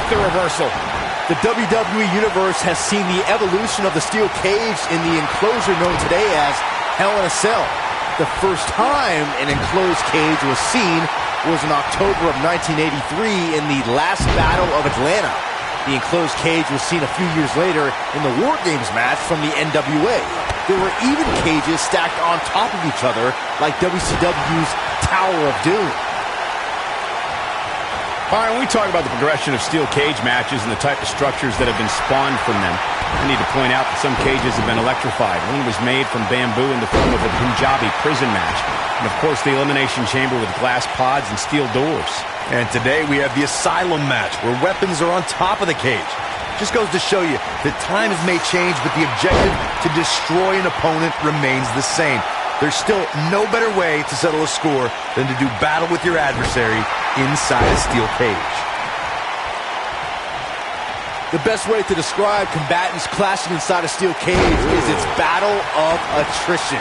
with the reversal. The WWE Universe has seen the evolution of the steel cage in the enclosure known today as Hell in a Cell. The first time an enclosed cage was seen was in October of 1983 in the last Battle of Atlanta. The enclosed cage was seen a few years later in the War Games match from the NWA. There were even cages stacked on top of each other like WCW's Tower of Doom. All right, when we talk about the progression of steel cage matches and the type of structures that have been spawned from them, I need to point out that some cages have been electrified. One was made from bamboo in the form of a Punjabi prison match. And, of course, the Elimination Chamber with glass pods and steel doors. And today we have the Asylum match, where weapons are on top of the cage. Just goes to show you that times may change, but the objective to destroy an opponent remains the same. There's still no better way to settle a score than to do battle with your adversary inside a steel cage. The best way to describe combatants clashing inside a steel cage is its battle of attrition.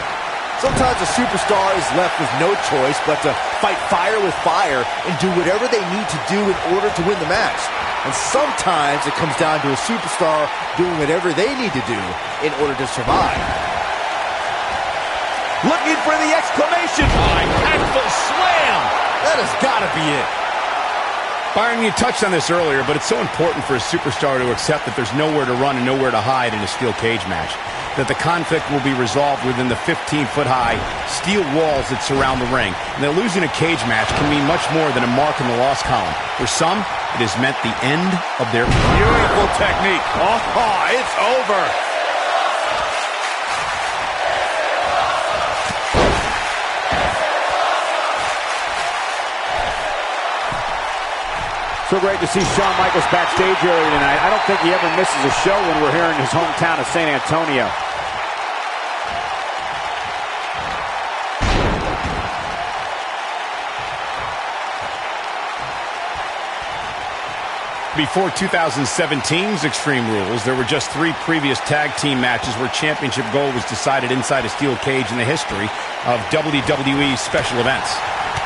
Sometimes a superstar is left with no choice but to fight fire with fire and do whatever they need to do in order to win the match. And sometimes it comes down to a superstar doing whatever they need to do in order to survive. Looking for the exclamation point. Impactful slam. That has got to be it. Byron, you touched on this earlier, but it's so important for a superstar to accept that there's nowhere to run and nowhere to hide in a steel cage match. That the conflict will be resolved within the 15-foot-high steel walls that surround the ring. And that losing a cage match can mean much more than a mark in the loss column. For some, it has meant the end of their career. Beautiful technique. Oh, it's over. So great to see Shawn Michaels backstage earlier tonight. I don't think he ever misses a show when we're here in his hometown of San Antonio. Before 2017's Extreme Rules, there were just 3 previous tag team matches where championship gold was decided inside a steel cage in the history of WWE special events.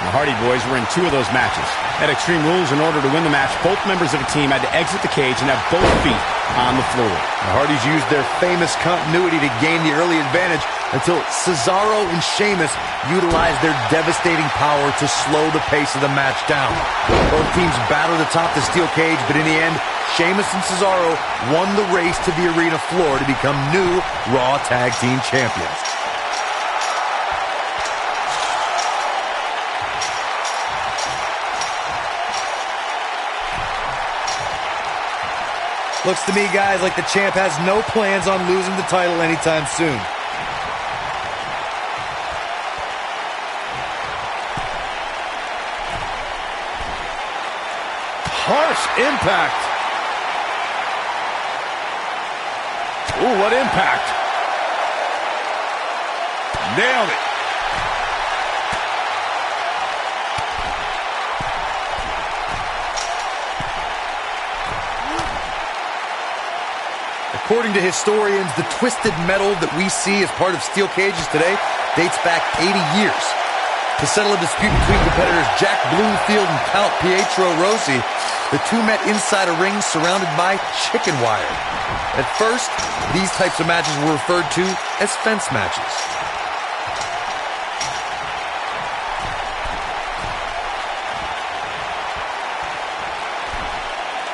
The Hardy Boys were in 2 of those matches. At Extreme Rules, in order to win the match, both members of a team had to exit the cage and have both feet on the floor. The Hardys used their famous continuity to gain the early advantage until Cesaro and Sheamus utilized their devastating power to slow the pace of the match down. Both teams battled atop the steel cage, but in the end, Sheamus and Cesaro won the race to the arena floor to become new Raw Tag Team Champions. Looks to me, guys, like the champ has no plans on losing the title anytime soon. Harsh impact. Ooh, what impact. Nailed it. According to historians, the twisted metal that we see as part of steel cages today dates back 80 years. To settle a dispute between competitors Jack Bloomfield and Count Pietro Rossi, the two met inside a ring surrounded by chicken wire. At first, these types of matches were referred to as fence matches.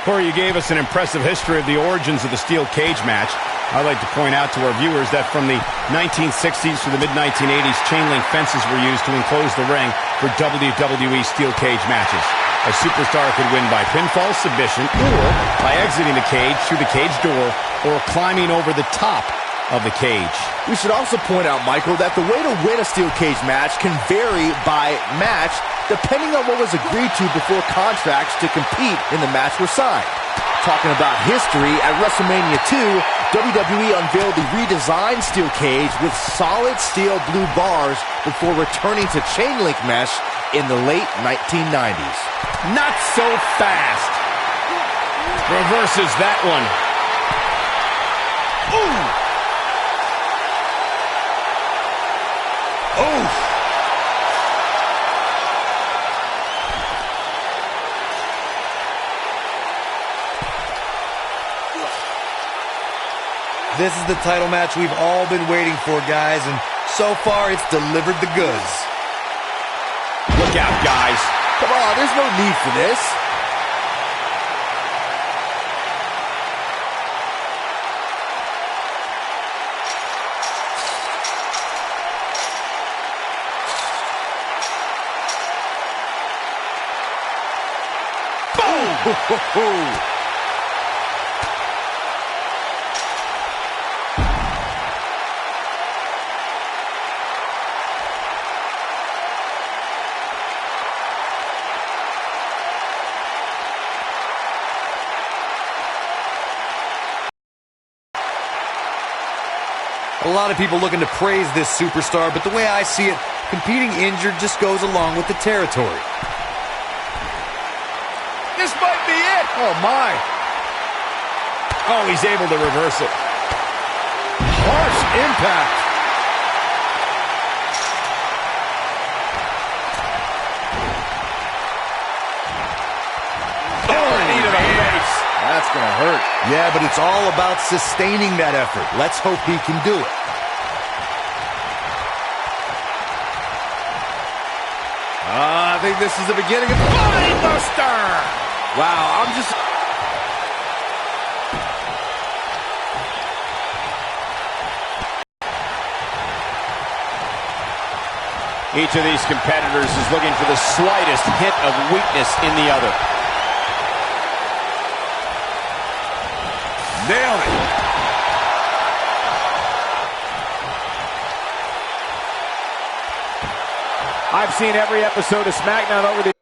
Corey, you gave us an impressive history of the origins of the steel cage match. I'd like to point out to our viewers that from the 1960s to the mid-1980s, chain link fences were used to enclose the ring for WWE steel cage matches. A superstar could win by pinfall submission or by exiting the cage through the cage door or climbing over the top of the cage. We should also point out, Michael, that the way to win a steel cage match can vary by match depending on what was agreed to before contracts to compete in the match were signed. Talking about history, at WrestleMania 2, WWE unveiled the redesigned steel cage with solid steel blue bars before returning to chain link mesh in the late 1990s. Not so fast. Reverses that one. Ooh. Oh. This is the title match we've all been waiting for, guys, and so far it's delivered the goods. Look out, guys. Come on, there's no need for this. Boom! A lot of people looking to praise this superstar, but the way I see it, competing injured just goes along with the territory. This might be it. Oh, my. Oh, he's able to reverse it. Harsh impact. Knee to the face. That's going to hurt. Yeah, but it's all about sustaining that effort. Let's hope he can do it. I think this is the beginning of Body Buster. Wow, I'm just... Each of these competitors is looking for the slightest hint of weakness in the other. Nailed it. I've seen every episode of SmackDown over the...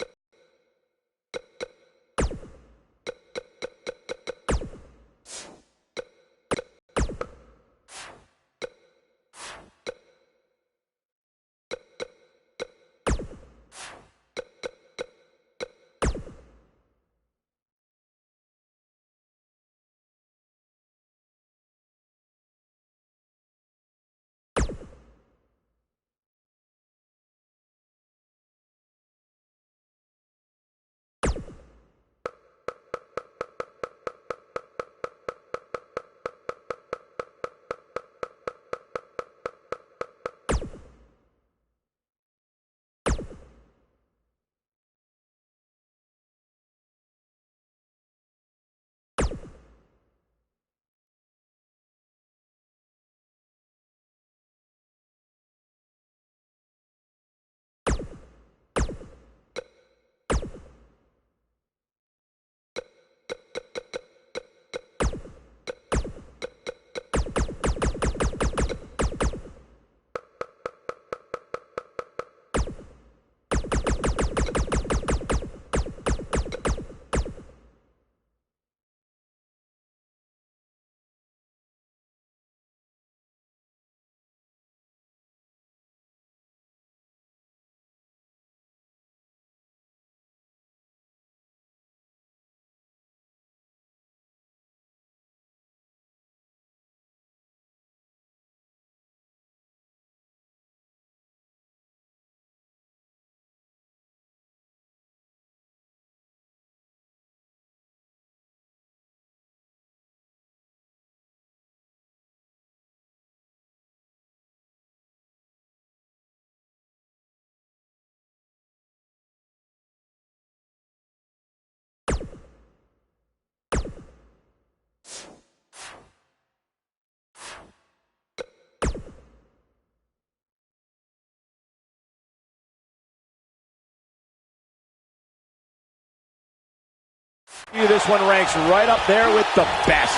This one ranks right up there with the best.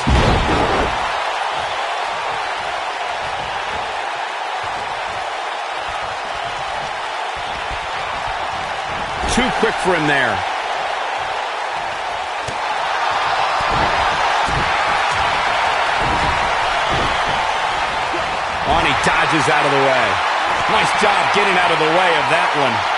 Too quick for him there. On, he dodges out of the way. Nice job getting out of the way of that one.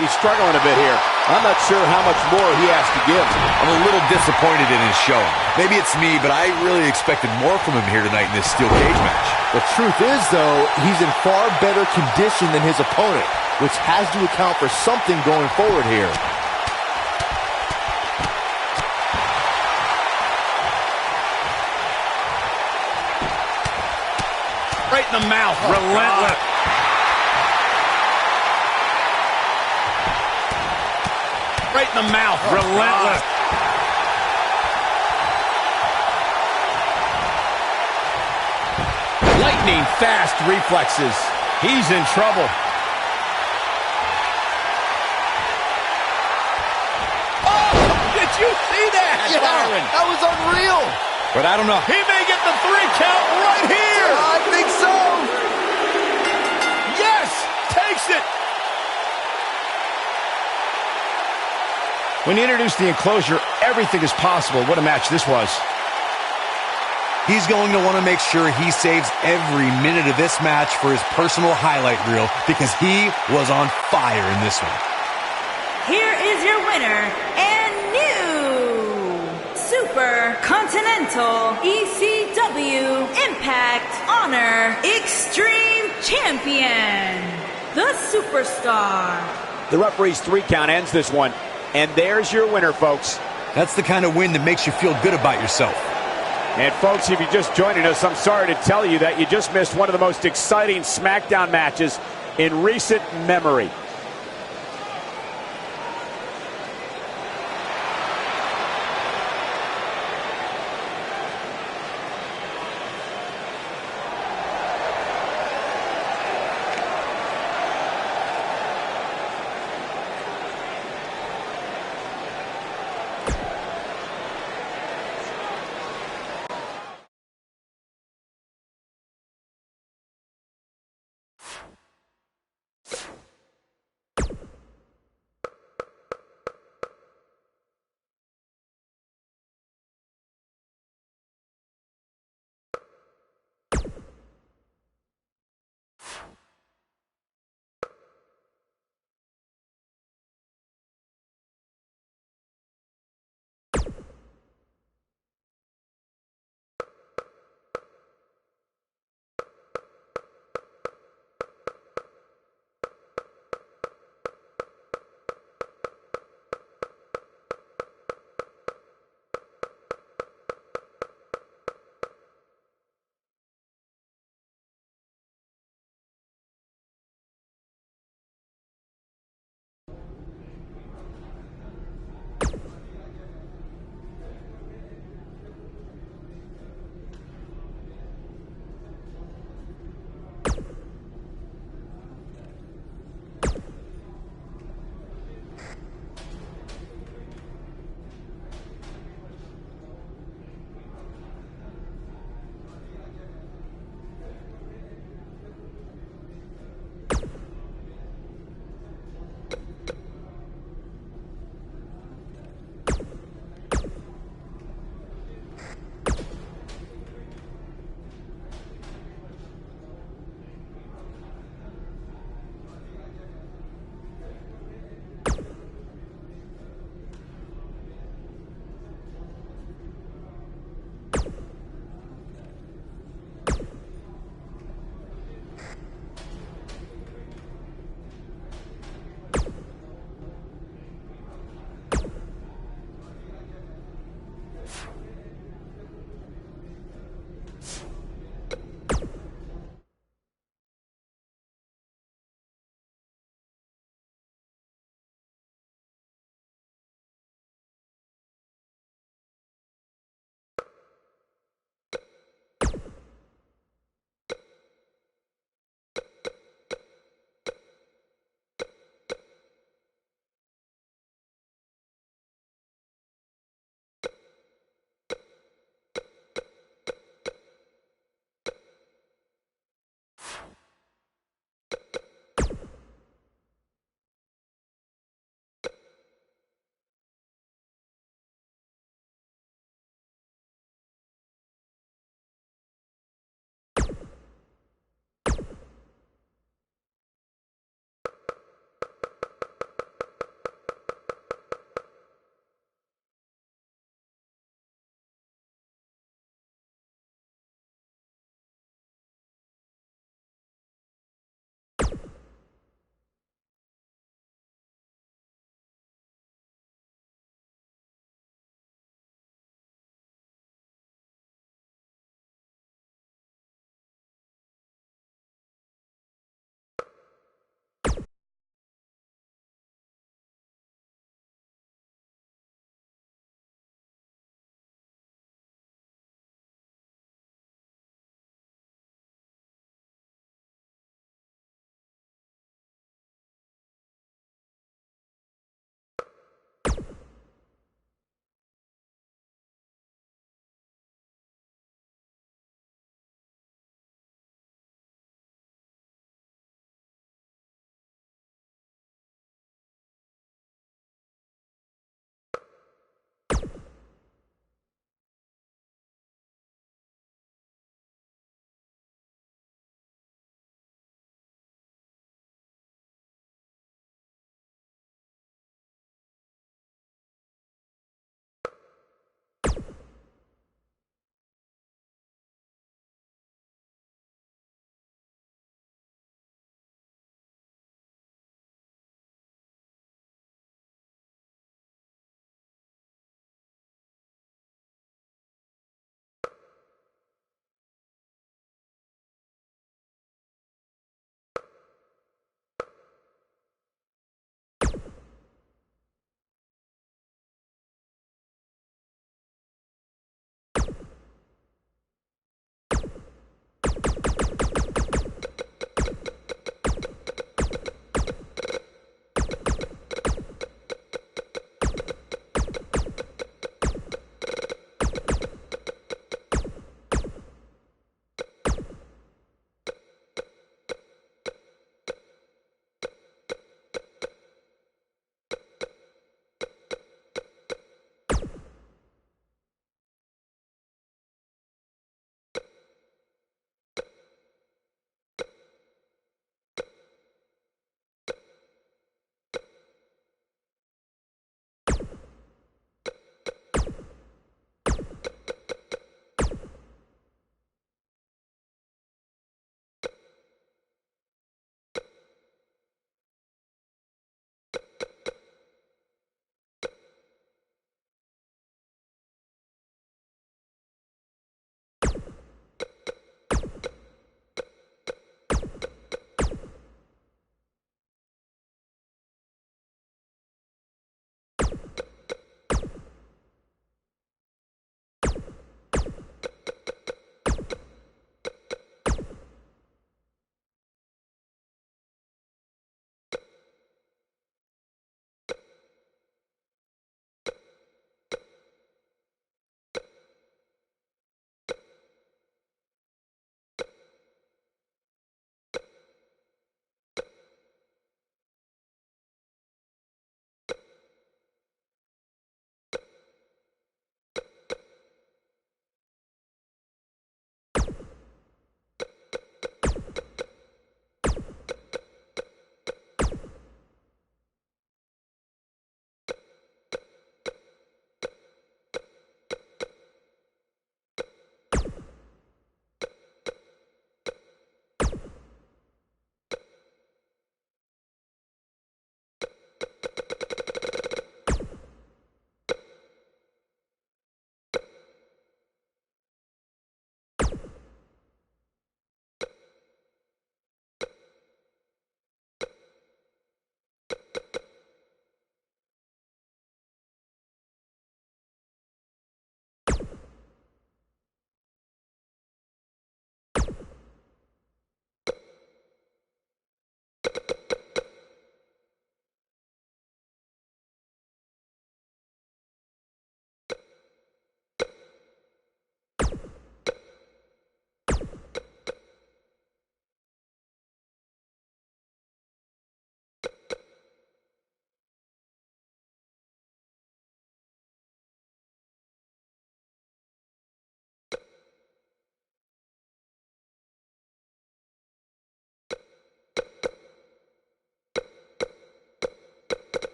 He's struggling a bit here. I'm not sure how much more he has to give. I'm a little disappointed in his showing. Maybe it's me, but I really expected more from him here tonight in this steel cage match. The truth is, though, he's in far better condition than his opponent, which has to account for something going forward here. in the mouth. Relentless. Right in the mouth. Relentless. Lightning fast reflexes. He's in trouble. Oh, did you see that, Byron? That was unreal. But I don't know. He may get the 3 count right here. I think so. Yes, takes it. When you introduce the enclosure, everything is possible. What a match this was. He's going to want to make sure he saves every minute of this match for his personal highlight reel because he was on fire in this one. Here is your winner and new Super Continental ECW Impact Honor Extreme Champion, the Superstar. The referee's 3 count ends this one. And there's your winner, folks. That's the kind of win that makes you feel good about yourself. And folks, if you're just joining us, I'm sorry to tell you that you just missed one of the most exciting SmackDown matches in recent memory.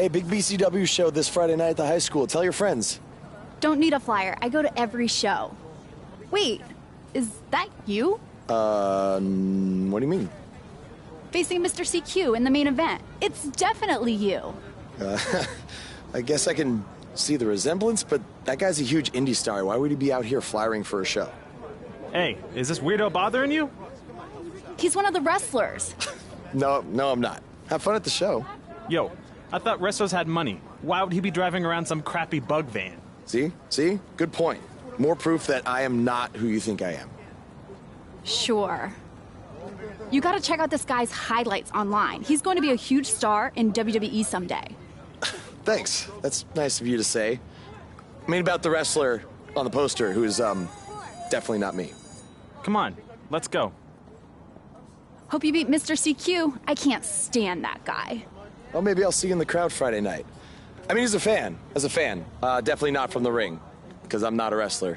Hey, big BCW show this Friday night at the high school. Tell your friends. Don't need a flyer. I go to every show. Wait, is that you? What do you mean? Facing Mr. CQ in the main event. It's definitely you. I guess I can see the resemblance, but that guy's a huge indie star. Why would he be out here flyering for a show? Hey, is this weirdo bothering you? He's one of the wrestlers. No, I'm not. Have fun at the show. Yo, I thought wrestlers had money. Why would he be driving around some crappy bug van? See? Good point. More proof that I am not who you think I am. Sure. You gotta check out this guy's highlights online. He's going to be a huge star in WWE someday. Thanks. That's nice of you to say. I mean about the wrestler on the poster who's, definitely not me. Come on, let's go. Hope you beat Mr. CQ. I can't stand that guy. Well, maybe I'll see you in the crowd Friday night. I mean, as a fan. Definitely not from the ring, because I'm not a wrestler.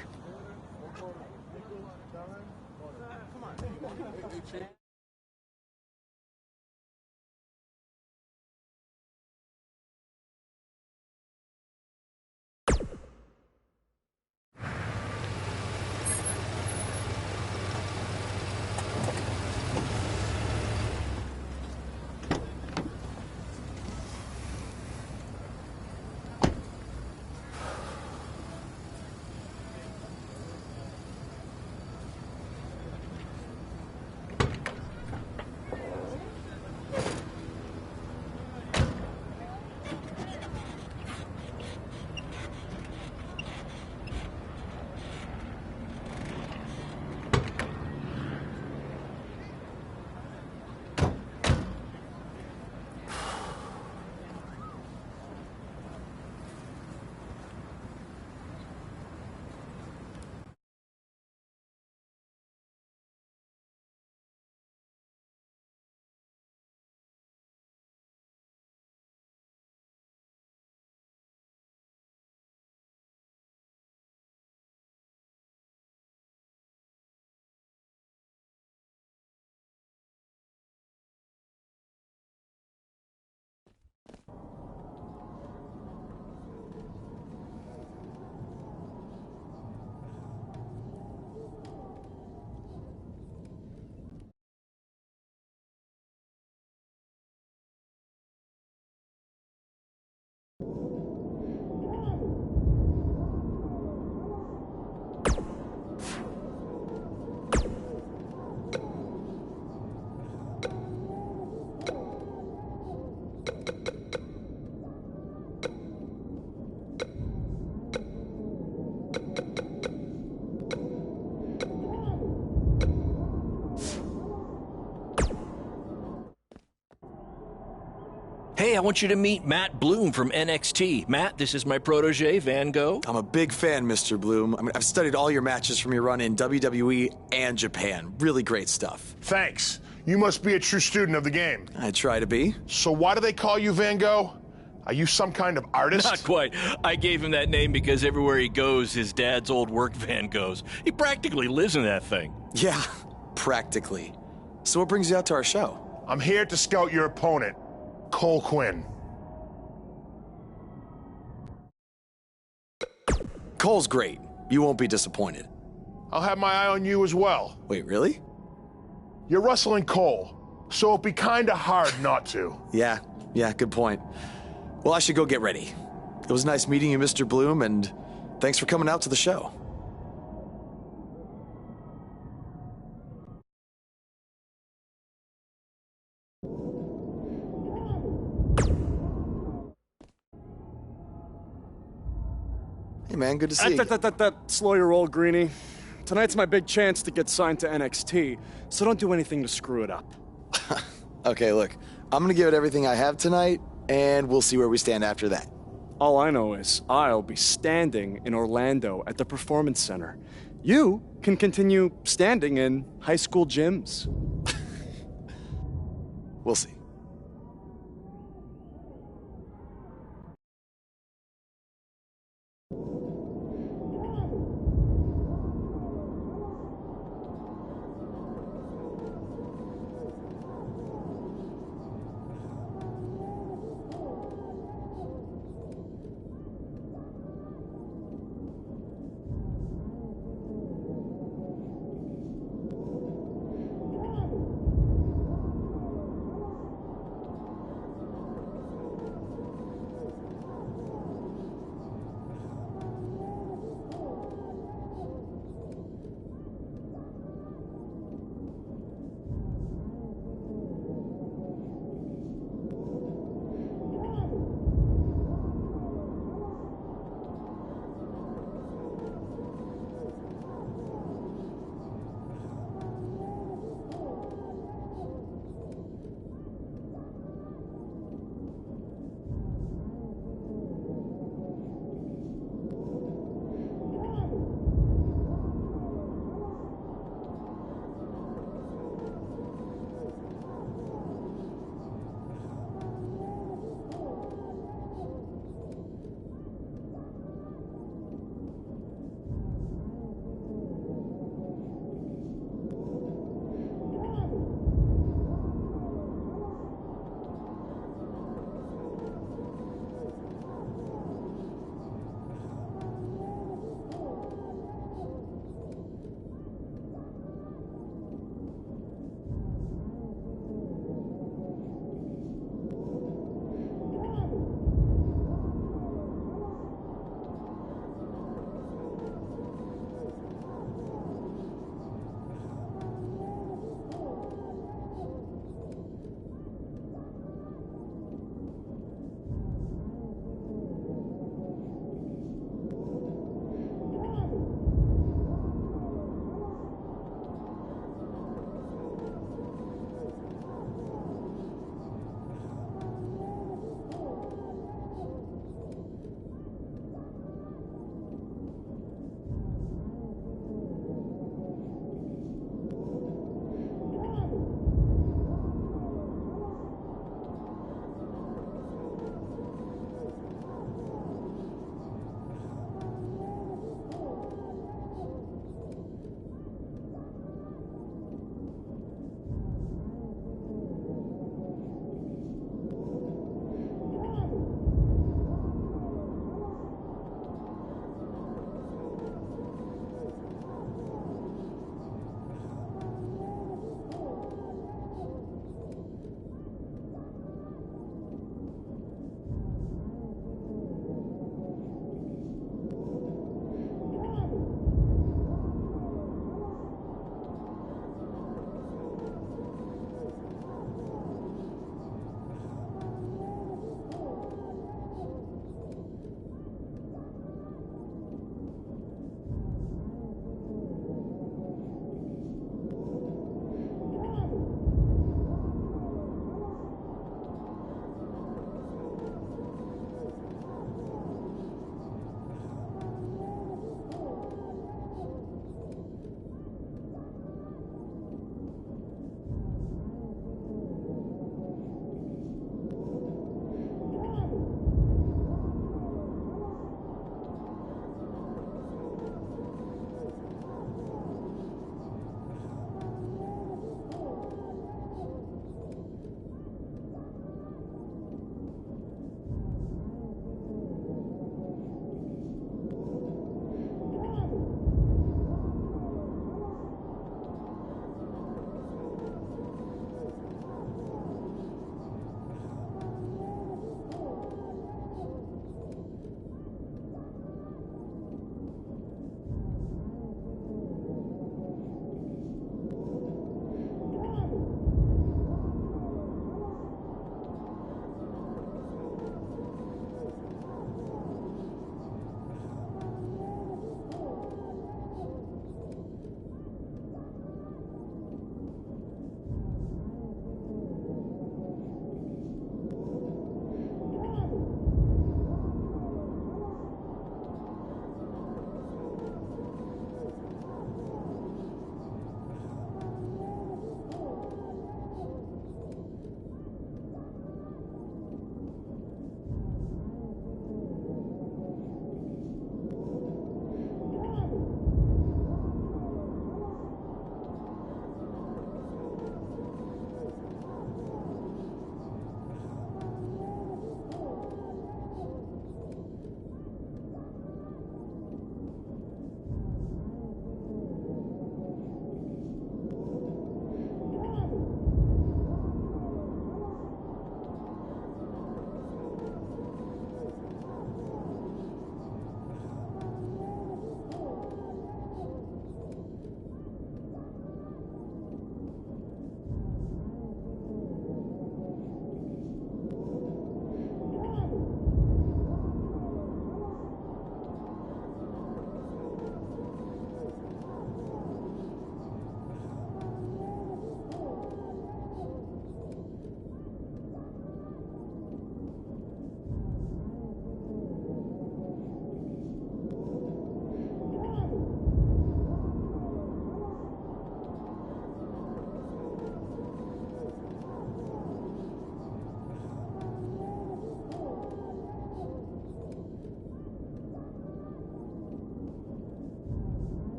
Hey, I want you to meet Matt Bloom from NXT. Matt, this is my protege, Van Gogh. I'm a big fan, Mr. Bloom. I mean, I've studied all your matches from your run in WWE and Japan. Really great stuff. Thanks. You must be a true student of the game. I try to be. So why do they call you Van Gogh? Are you some kind of artist? Not quite. I gave him that name because everywhere he goes, his dad's old work van goes. He practically lives in that thing. Yeah, practically. So what brings you out to our show? I'm here to scout your opponent, Cole Quinn. Cole's great. You won't be disappointed. I'll have my eye on you as well. Wait, really? You're wrestling Cole, so it'd be kinda hard not to. Yeah, good point. Well, I should go get ready. It was nice meeting you, Mr. Bloom, and thanks for coming out to the show. Hey, man, good to see you. Slow your roll, Greenie. Tonight's my big chance to get signed to NXT, so don't do anything to screw it up. Okay, look, I'm gonna give it everything I have tonight, and we'll see where we stand after that. All I know is I'll be standing in Orlando at the Performance Center. You can continue standing in high school gyms. We'll see.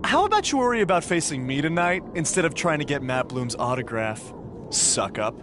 How about you worry about facing me tonight instead of trying to get Matt Bloom's autograph? Suck up.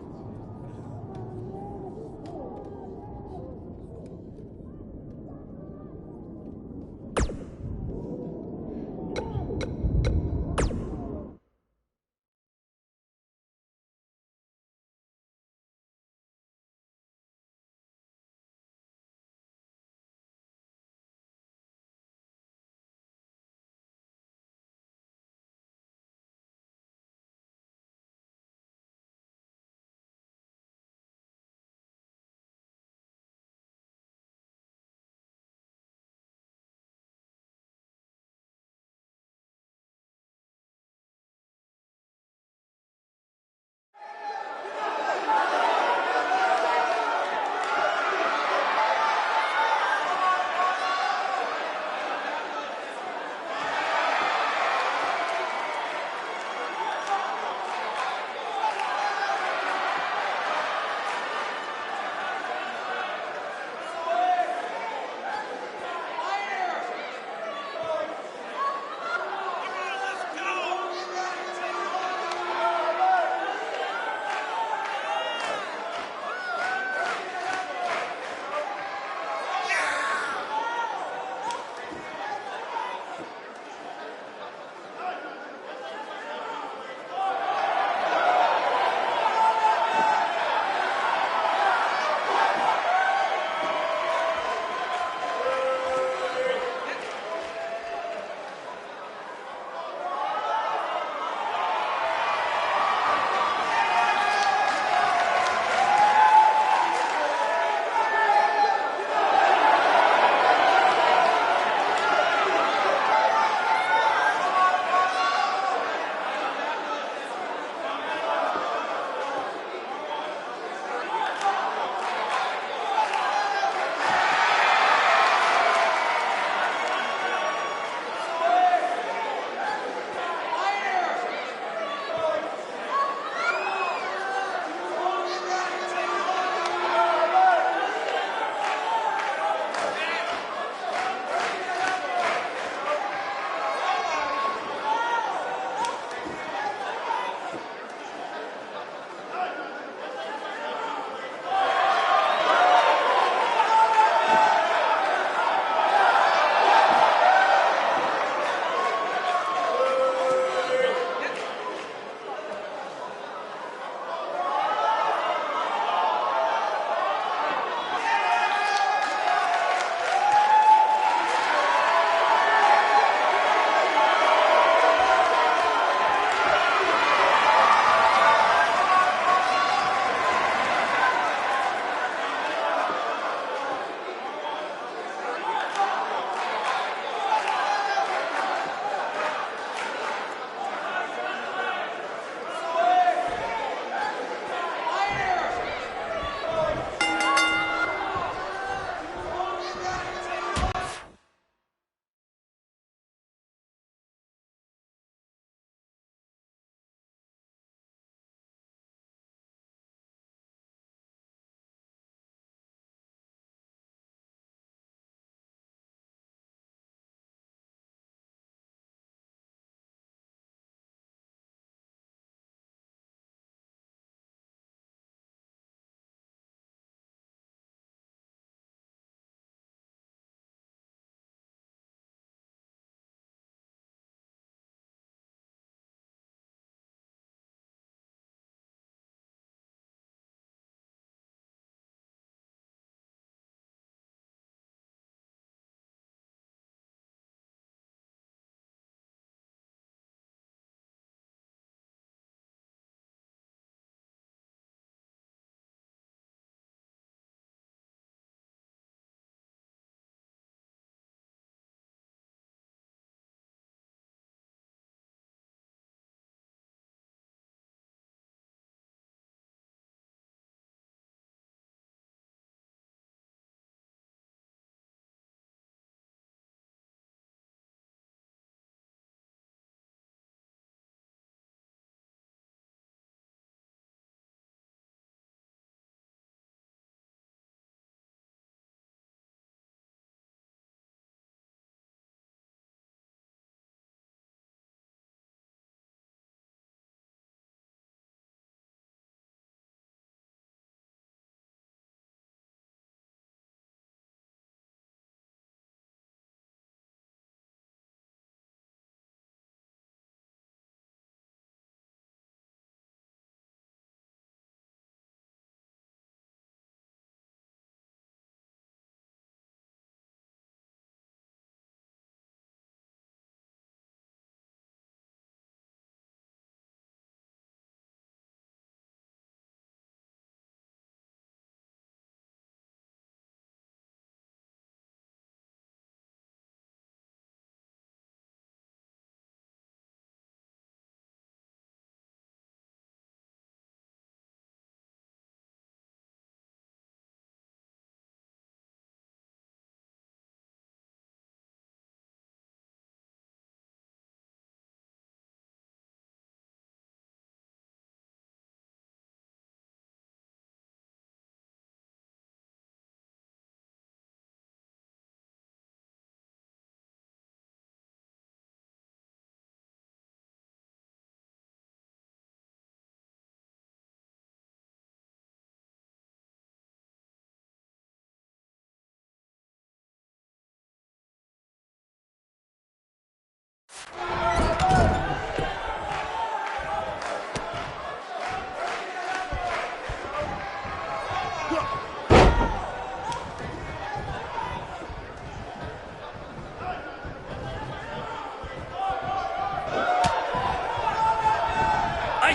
I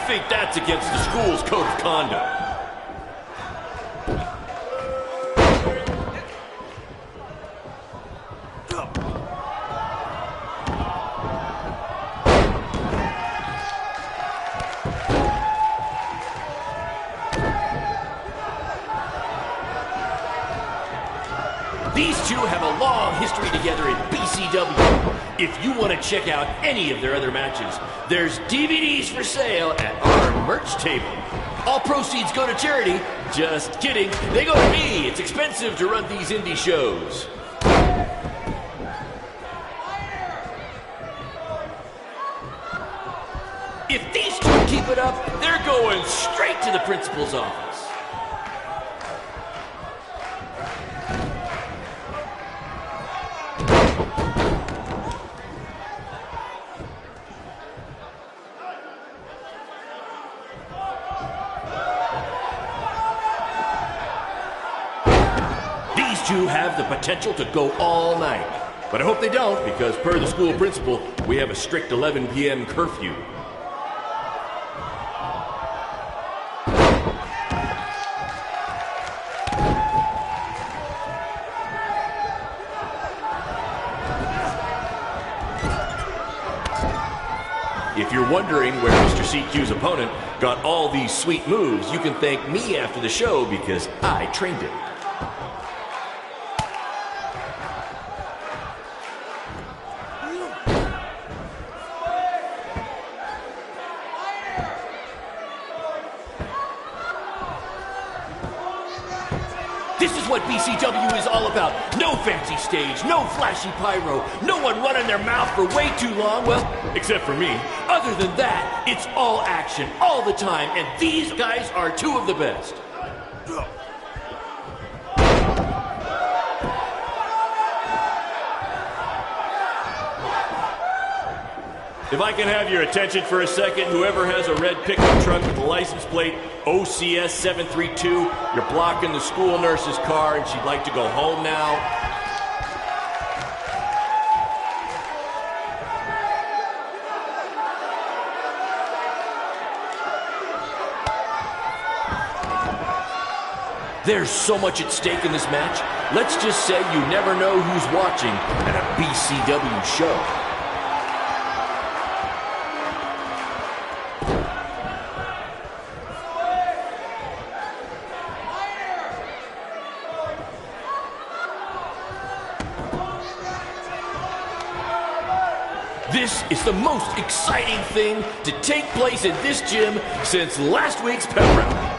think that's against the school's code of conduct. These two have a long history together in BCW. If you want to check out any of their other matches, there's DVDs for sale at our merch table. All proceeds go to charity. Just kidding. They go to me. It's expensive to run these indie shows. If these two keep it up, they're going straight to the principal's office. These two have the potential to go all night. But I hope they don't, because per the school principal, we have a strict 11 p.m. curfew. If you're wondering where Mr. CQ's opponent got all these sweet moves, you can thank me after the show because I trained him. This is what BCW is all about. No fancy stage, no flashy pyro, no one running their mouth for way too long, well, except for me. Other than that, it's all action, all the time, and these guys are two of the best. If I can have your attention for a second, whoever has a red pickup truck with the license plate OCS 732, you're blocking the school nurse's car and she'd like to go home now. There's so much at stake in this match. Let's just say you never know who's watching at a BCW show. This is the most exciting thing to take place in this gym since last week's pep rally.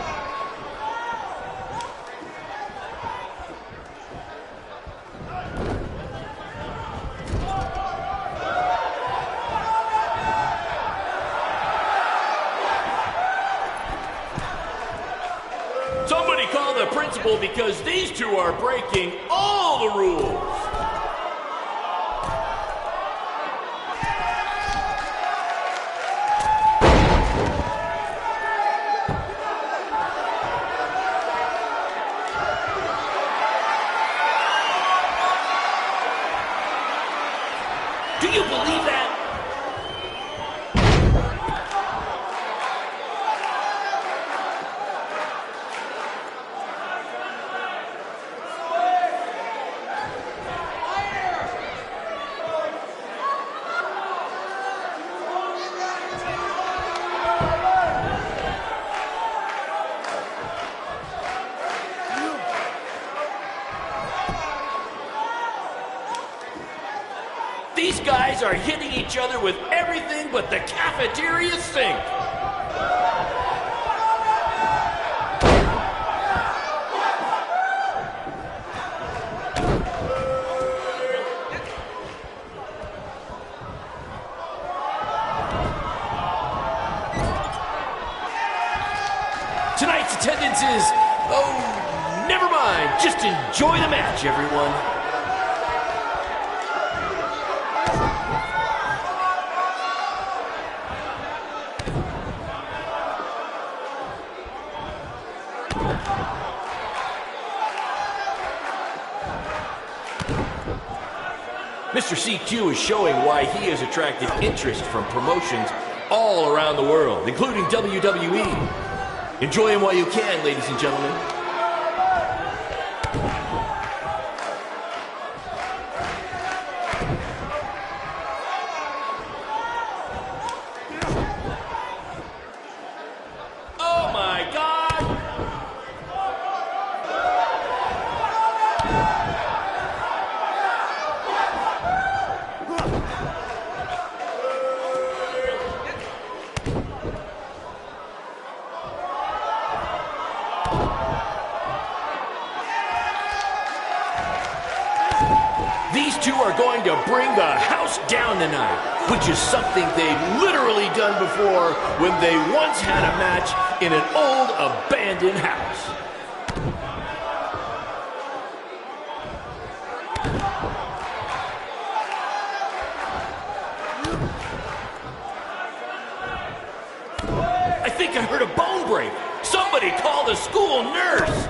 Somebody call the principal because these two are breaking all the rules. Do you believe that? These guys are hitting each other with everything but the cafeteria sink. Tonight's attendance is, oh, never mind. Just enjoy the match, everyone. Mr. CQ is showing why he has attracted interest from promotions all around the world, including WWE. Enjoy him while you can, ladies and gentlemen. These two are going to bring the house down tonight, which is something they've literally done before when they once had a match in an old abandoned house. I think I heard a bone break. Somebody call the school nurse.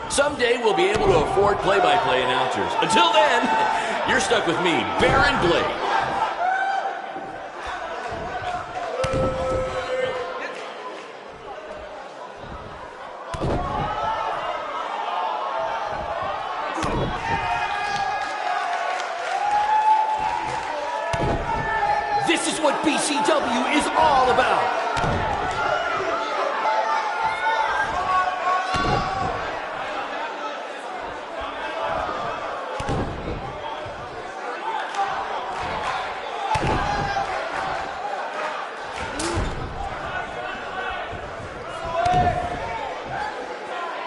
Someday we'll be able to afford play-by-play announcers. Until then, you're stuck with me, Baron Blade. This is what BCW is all about.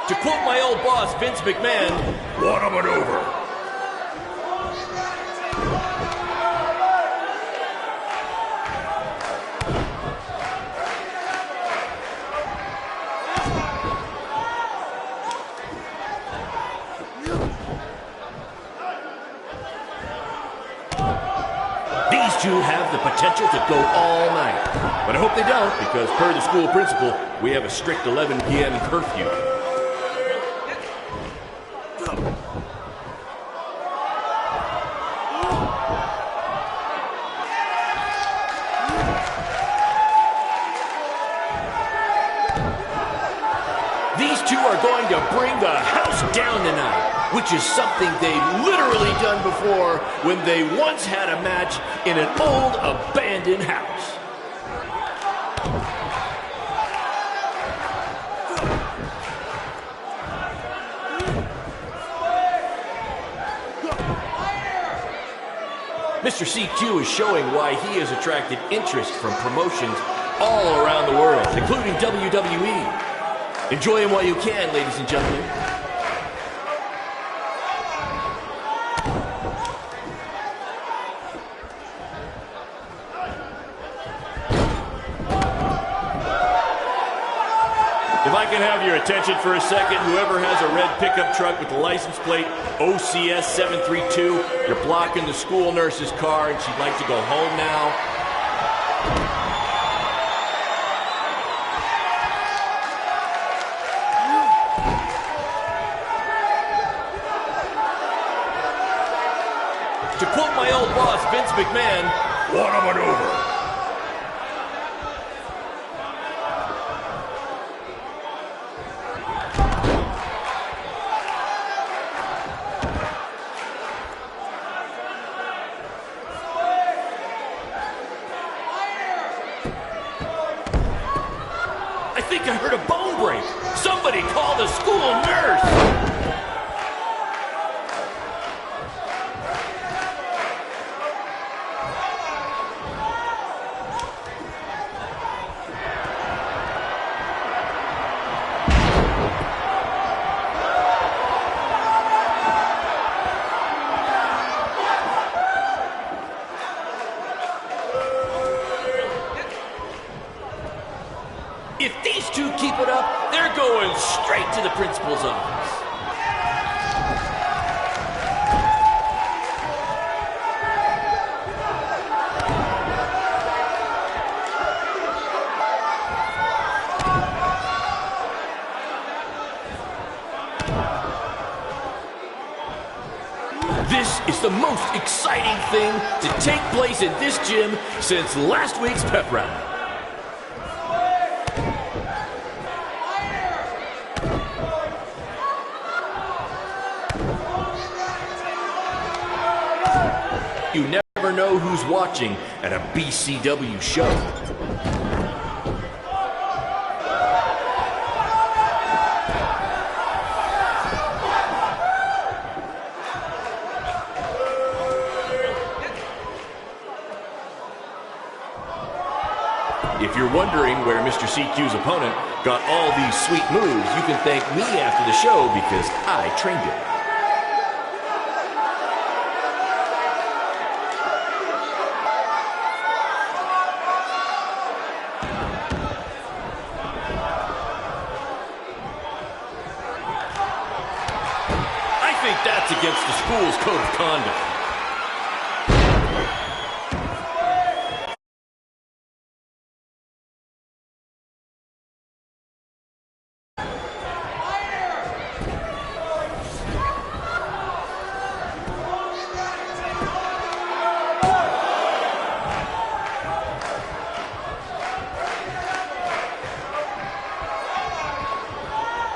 To quote my old boss, Vince McMahon, "Want 'em and over." These two have the potential to go all night. But I hope they don't, because per the school principal, we have a strict 11 p.m. curfew. These two are going to bring the house down tonight, which is something they've literally done before when they once had a match in an old abandoned house. Mr. CQ is showing why he has attracted interest from promotions all around the world, including WWE. Enjoy him while you can, ladies and gentlemen. If I can have your attention for a second, whoever has a red pickup truck with the license plate OCS 732, you're blocking the school nurse's car and she'd like to go home now. To quote my old boss, Vince McMahon, "Want 'em and over." I think I heard a bone break. Somebody call the school nurse. If these two keep it up, they're going straight to the principal's office. This is the most exciting thing to take place in this gym since last week's pep rally. You never know who's watching at a BCW show. If you're wondering where Mr. CQ's opponent got all these sweet moves, you can thank me after the show because I trained him. I think that's against the school's code of conduct.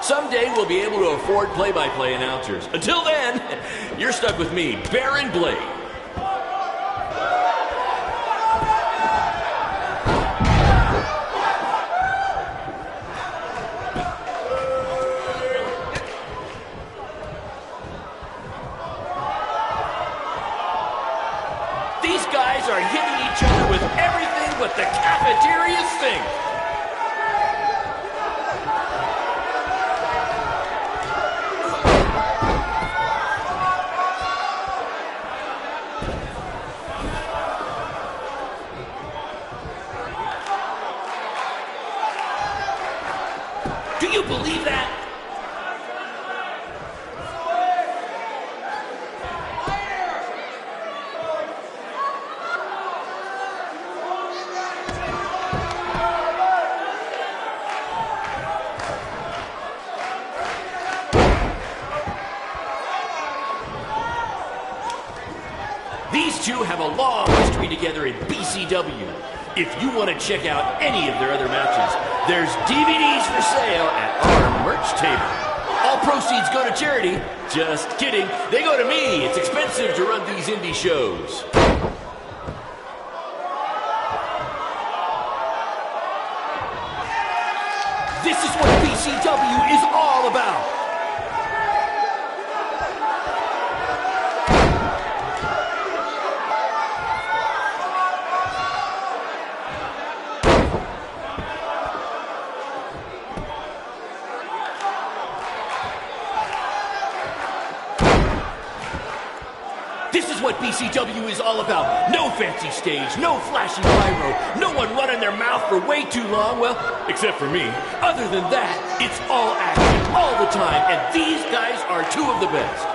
Someday we'll be able to afford play-by-play announcers. Until then, you're stuck with me, Baron Blade. These guys are hitting each other with everything but the cafeteria sink. Do you believe that? These two have a long history together in BCW. If you want to check out any of their other matches, there's DVDs for sale at our merch table. All proceeds go to charity. Just kidding. They go to me. It's expensive to run these indie shows. This is what BCW is all about. This is what BCW is all about. No fancy stage, no flashy pyro, no one running their mouth for way too long, well, except for me. Other than that, it's all action, all the time, and these guys are two of the best.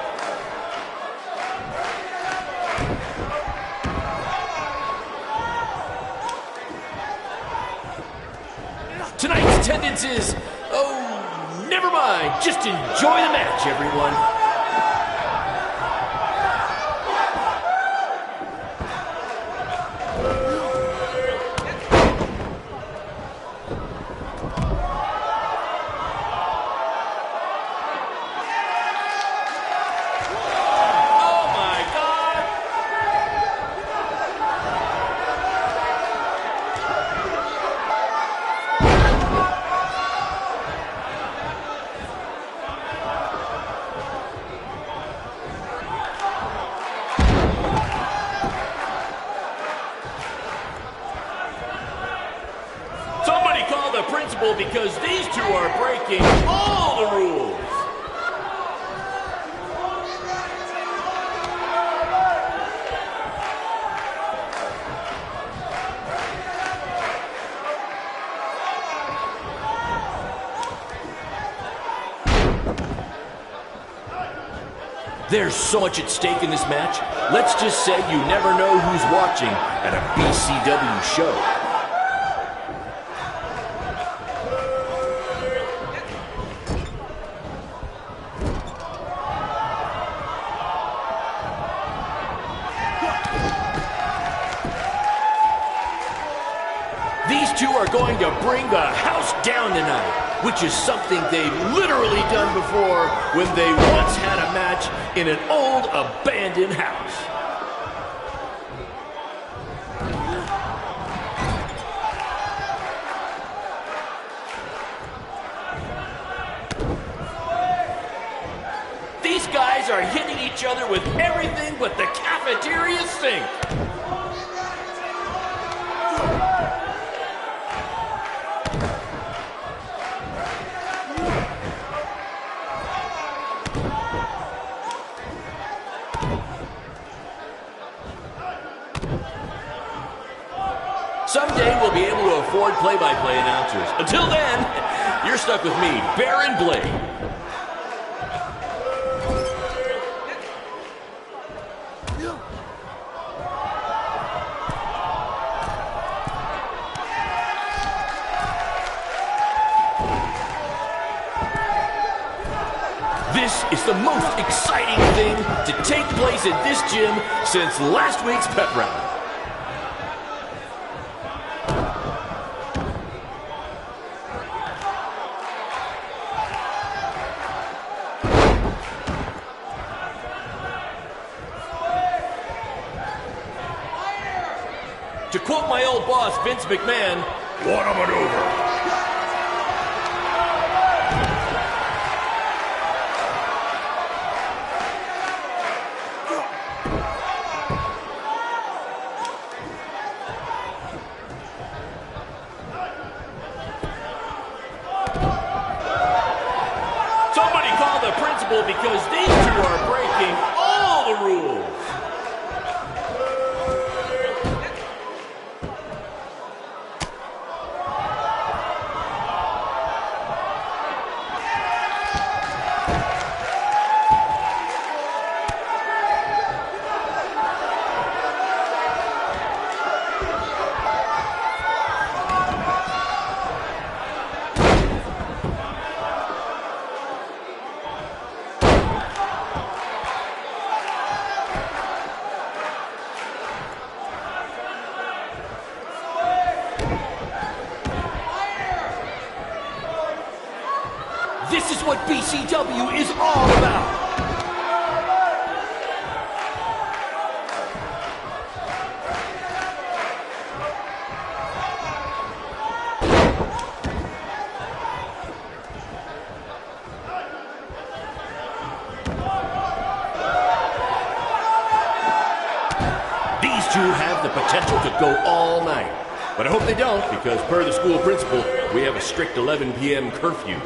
Tonight's attendance is, oh, never mind. Just enjoy the match, everyone. The principal because these two are breaking all the rules. There's so much at stake in this match. Let's just say you never know who's watching at a BCW show. to bring the house down tonight, which is something they've literally done before when they once had a match in an old abandoned house. These guys are hitting each other with everything but the cafeteria sink. Someday we'll be able to afford play-by-play announcers. Until then, you're stuck with me, Baron Blade. This is the most exciting thing to take place in this gym since last week's pep rally. To quote my old boss, Vince McMahon, what a maneuver. Somebody call the principal because these two are breaking all the rules. This is what BCW is all about. These two have the potential to go all night. But I hope they don't, because per the school principal, we have a strict 11 p.m. curfew.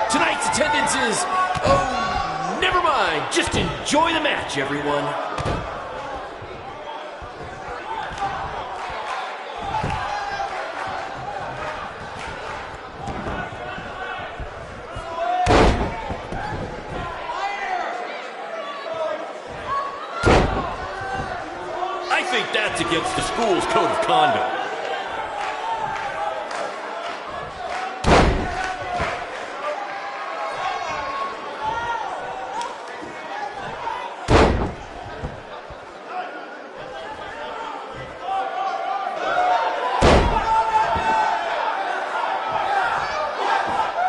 Tonight's attendance is, oh, never mind. Just enjoy the match, everyone. I think that's against the school's code of conduct.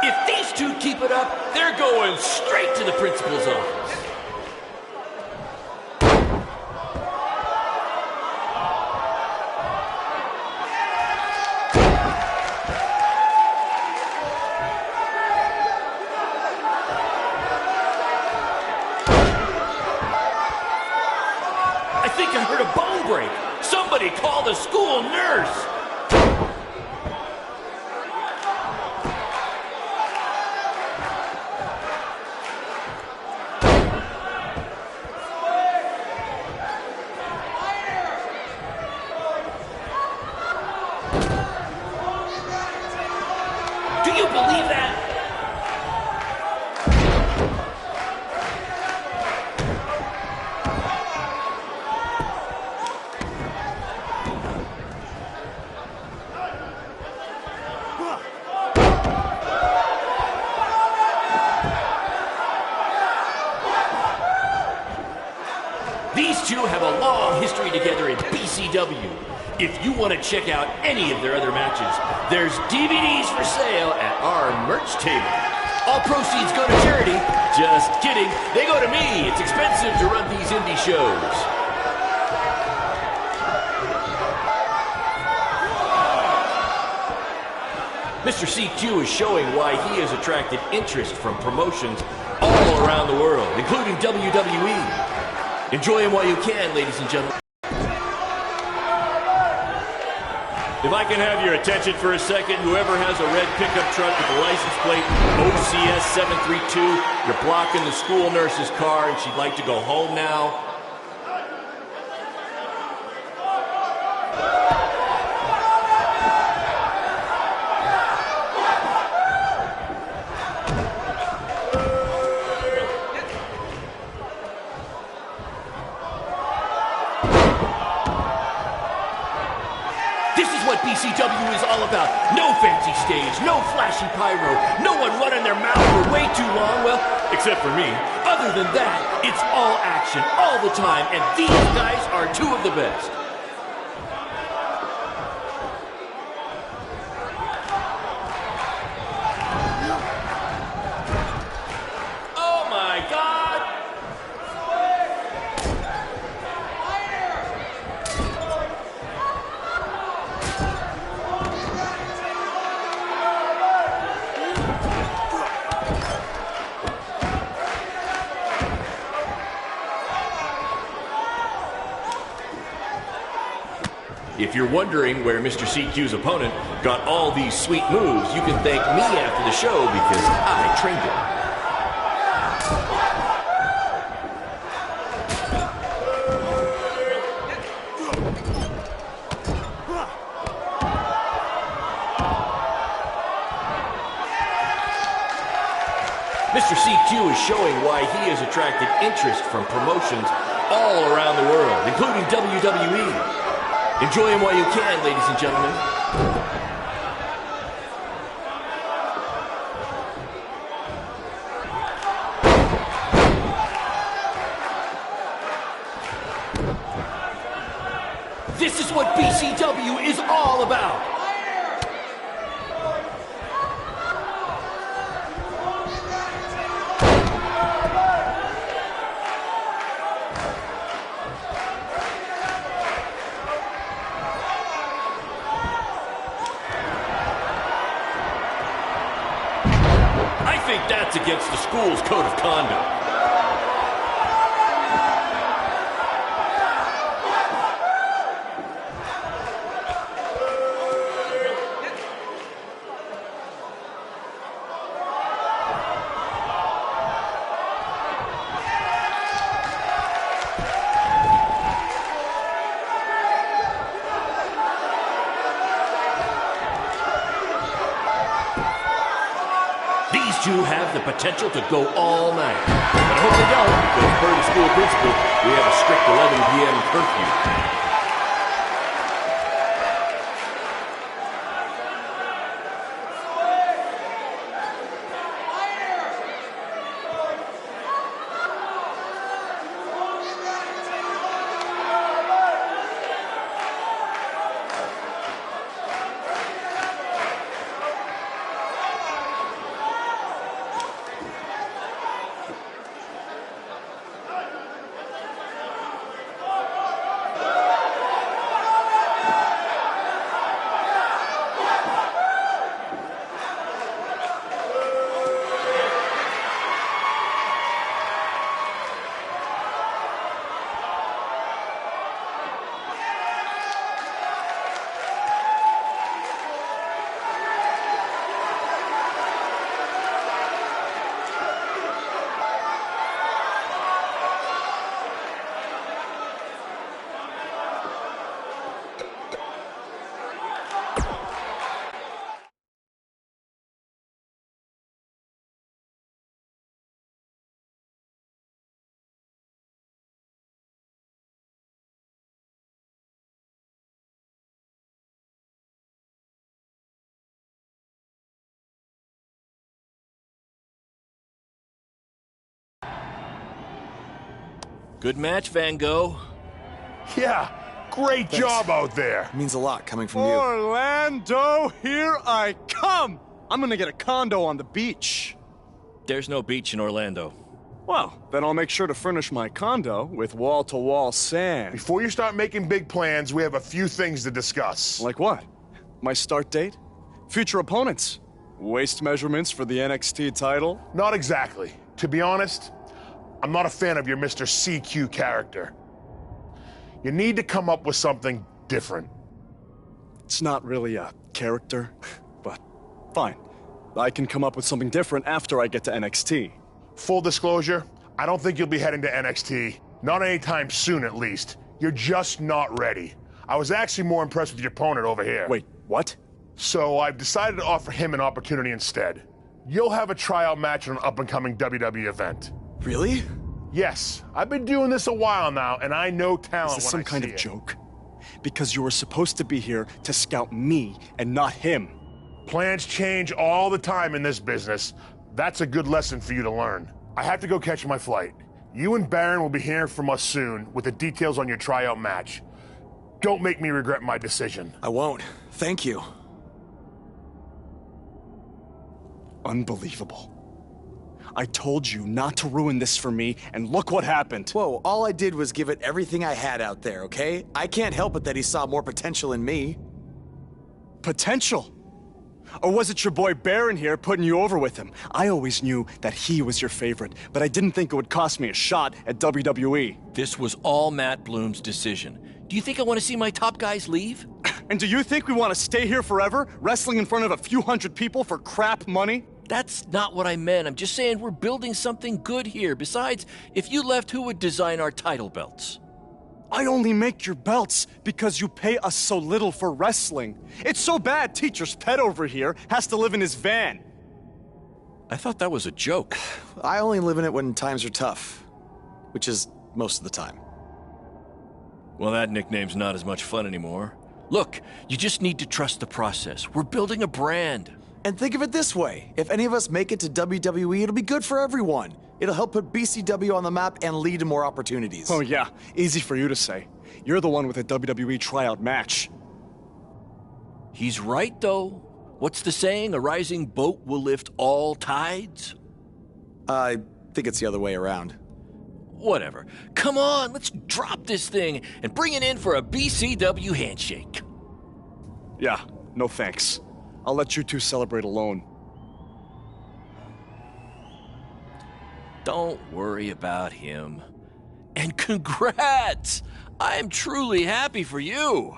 If these two keep it up, they're going straight to the principal's office. I think I heard a bone break. Somebody call the school nurse. Do you believe that? These two have a long history together in BCW. If you want to check out any of their other matches, there's DVDs for sale at our merch table. All proceeds go to charity. Just kidding. They go to me. It's expensive to run these indie shows. Mr. CQ is showing why he has attracted interest from promotions all around the world, including WWE. Enjoy him while you can, ladies and gentlemen. If I can have your attention for a second, whoever has a red pickup truck with the license plate OCS 732, you're blocking the school nurse's car and she'd like to go home now. BCW is all about. No fancy stage, no flashy pyro, no one running their mouth for way too long, well, except for me. Other than that, it's all action, all the time, and these guys are two of the best. Oh my God! If you're wondering where Mr. CQ's opponent got all these sweet moves, you can thank me after the show because I trained him. Mr. CQ is showing why he has attracted interest from promotions all around the world, including WWE. Enjoy him while you can, ladies and gentlemen. This is what BCW is all about. I think that's against the school's code of conduct. These two have the potential to go all night. But I hope they don't, because per the school principal, we have a strict 11 p.m. curfew. Good match, Van Gogh. Yeah, great job out there. It means a lot coming from you. Orlando, here I come! I'm gonna get a condo on the beach. There's no beach in Orlando. Well, then I'll make sure to furnish my condo with wall-to-wall sand. Before you start making big plans, we have a few things to discuss. Like what? My start date? Future opponents? Waist measurements for the NXT title? Not exactly. To be honest, I'm not a fan of your Mr. CQ character. You need to come up with something different. It's not really a character, but fine. I can come up with something different after I get to NXT. Full disclosure, I don't think you'll be heading to NXT. Not anytime soon, at least. You're just not ready. I was actually more impressed with your opponent over here. Wait, what? So I've decided to offer him an opportunity instead. You'll have a tryout match on an up-and-coming WWE event. Really? Yes. I've been doing this a while now, and I know talent when I see it. Is this some kind of joke? Because you were supposed to be here to scout me and not him. Plans change all the time in this business. That's a good lesson for you to learn. I have to go catch my flight. You and Baron will be hearing from us soon with the details on your tryout match. Don't make me regret my decision. I won't. Thank you. Unbelievable. I told you not to ruin this for me, and look what happened. Whoa, all I did was give it everything I had out there, okay? I can't help it that he saw more potential in me. Potential? Or was it your boy Baron here putting you over with him? I always knew that he was your favorite, but I didn't think it would cost me a shot at WWE. This was all Matt Bloom's decision. Do you think I want to see my top guys leave? And do you think we want to stay here forever, wrestling in front of a few hundred people for crap money? That's not what I meant. I'm just saying we're building something good here. Besides, if you left, who would design our title belts? I only make your belts because you pay us so little for wrestling. It's so bad Teacher's pet over here has to live in his van. I thought that was a joke. I only live in it when times are tough, which is most of the time. Well, that nickname's not as much fun anymore. Look, you just need to trust the process. We're building a brand. And think of it this way. If any of us make it to WWE, it'll be good for everyone. It'll help put BCW on the map and lead to more opportunities. Oh yeah, easy for you to say. You're the one with a WWE tryout match. He's right, though. What's the saying? A rising boat will lift all tides? I think it's the other way around. Whatever. Come on, let's drop this thing and bring it in for a BCW handshake. Yeah, no thanks. I'll let you two celebrate alone. Don't worry about him. And congrats! I am truly happy for you.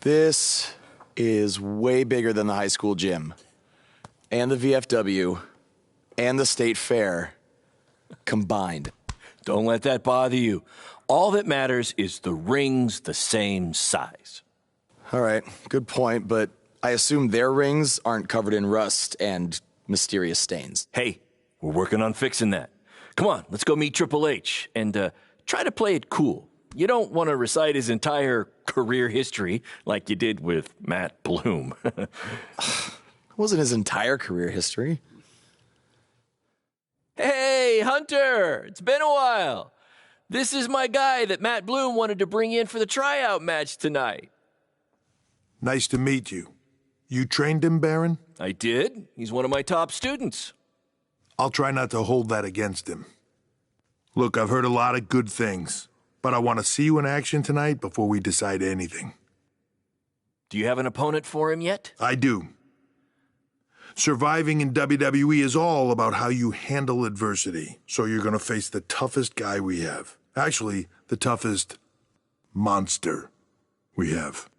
This is way bigger than the high school gym, and the VFW, and the state fair combined. Don't let that bother you. All that matters is the ring's the same size. All right, good point, but I assume their rings aren't covered in rust and mysterious stains. Hey, we're working on fixing that. Come on, let's go meet Triple H and try to play it cool. You don't want to recite his entire career history like you did with Matt Bloom. It wasn't his entire career history. Hey, Hunter! It's been a while. This is my guy that Matt Bloom wanted to bring in for the tryout match tonight. Nice to meet you. You trained him, Baron? I did. He's one of my top students. I'll try not to hold that against him. Look, I've heard a lot of good things, but I want to see you in action tonight before we decide anything. Do you have an opponent for him yet? I do. Surviving in WWE is all about how you handle adversity, so you're going to face the toughest guy we have. Actually, the toughest monster we have.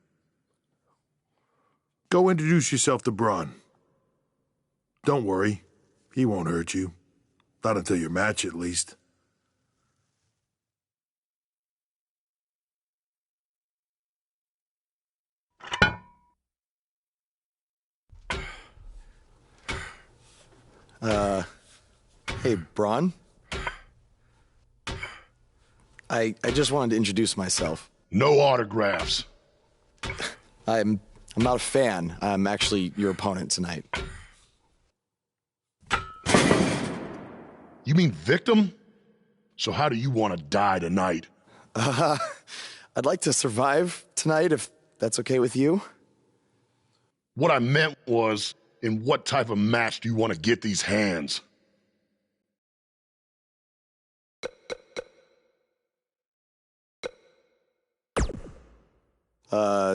Go introduce yourself to Braun. Don't worry, he won't hurt you. Not until your match, at least. Hey, Braun? I just wanted to introduce myself. No autographs. I'm not a fan. I'm actually your opponent tonight. You mean victim? So how do you want to die tonight? I'd like to survive tonight, if that's okay with you. What I meant was, in what type of match do you want to get these hands?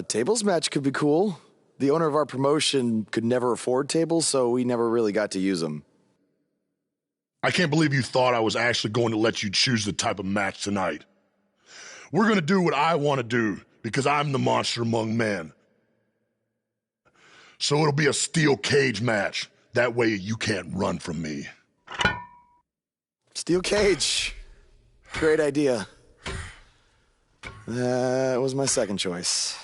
Tables match could be cool. The owner of our promotion could never afford tables, so we never really got to use them. I can't believe you thought I was actually going to let you choose the type of match tonight. We're going to do what I want to do, because I'm the monster among men. So it'll be a steel cage match. That way you can't run from me. Steel cage. Great idea. That was my second choice.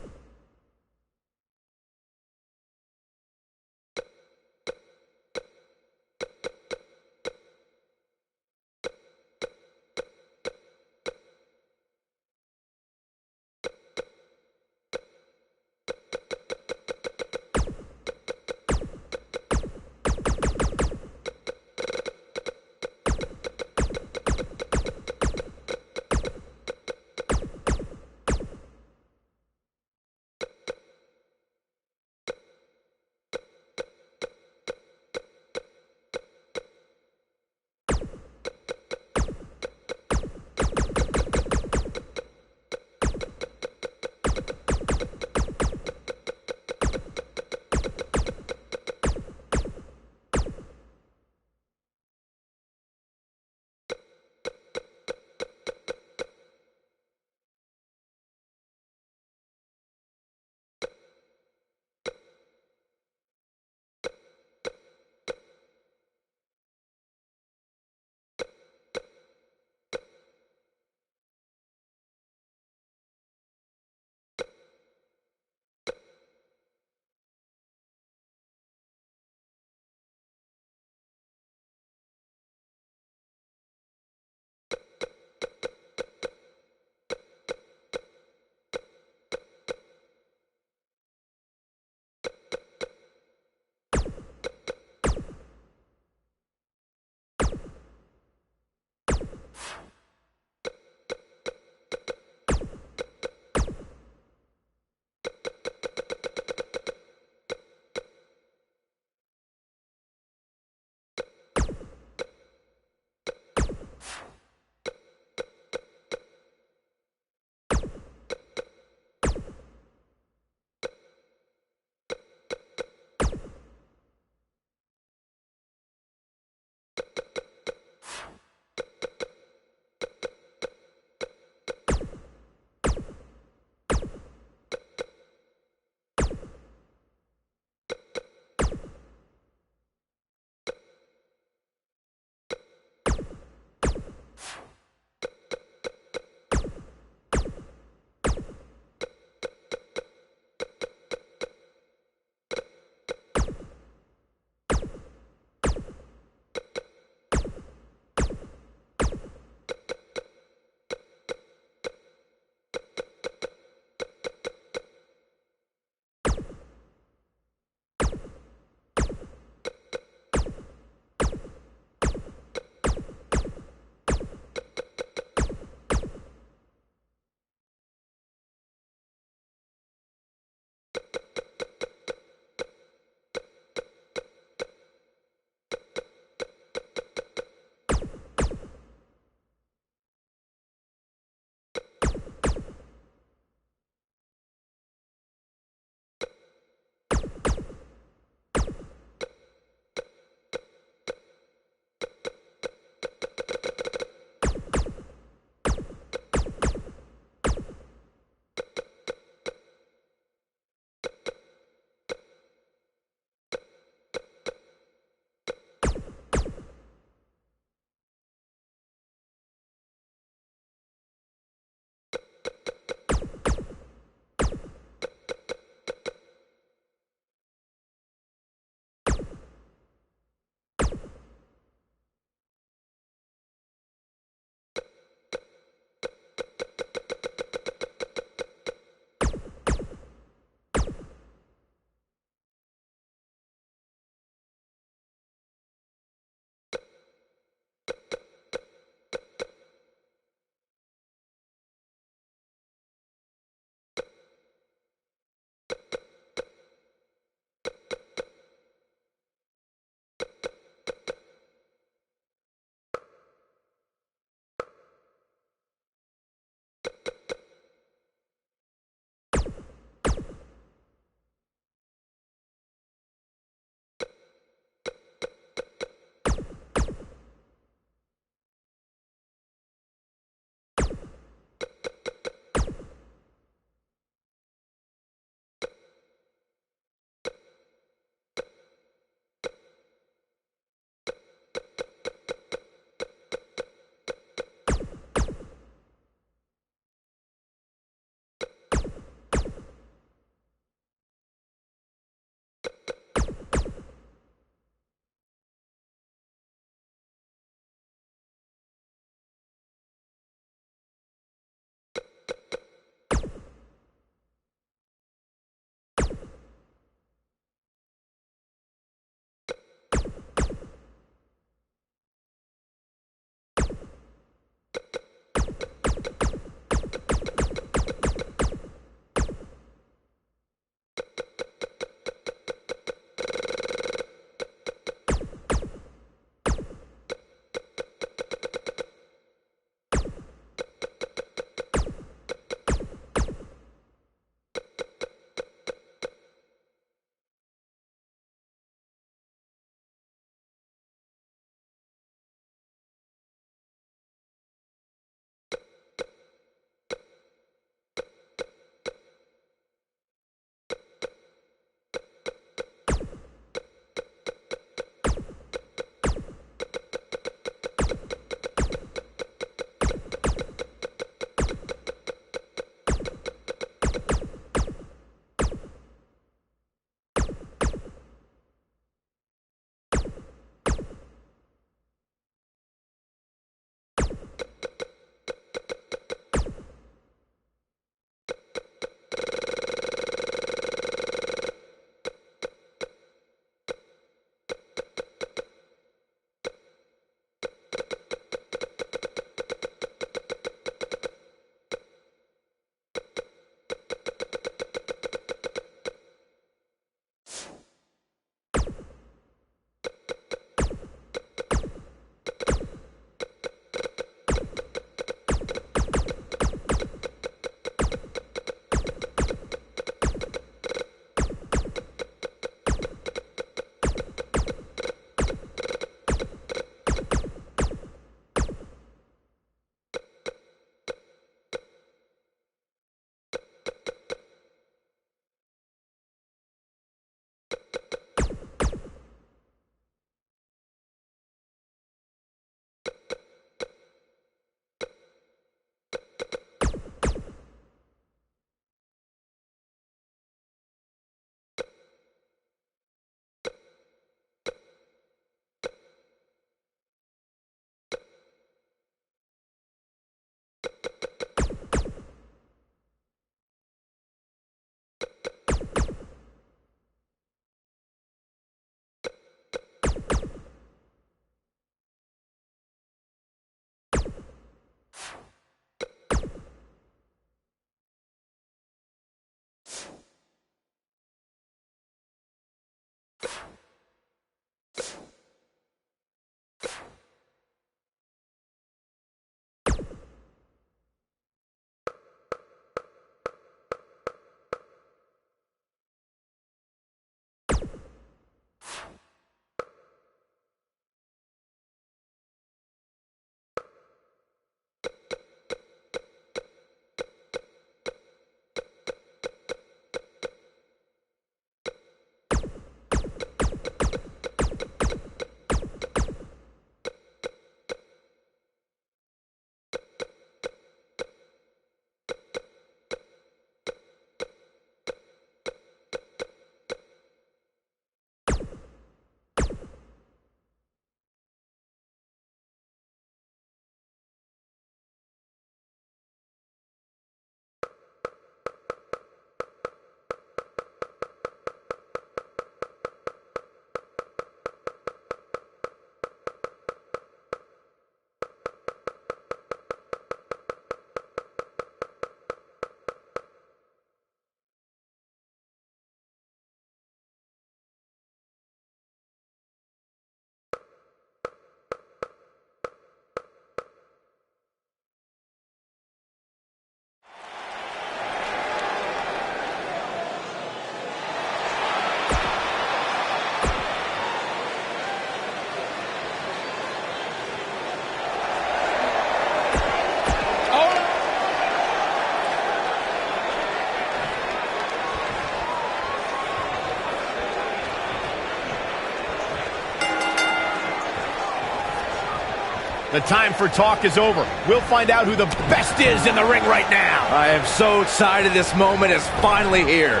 The time for talk is over. We'll find out who the best is in the ring right now. I am so excited this moment is finally here.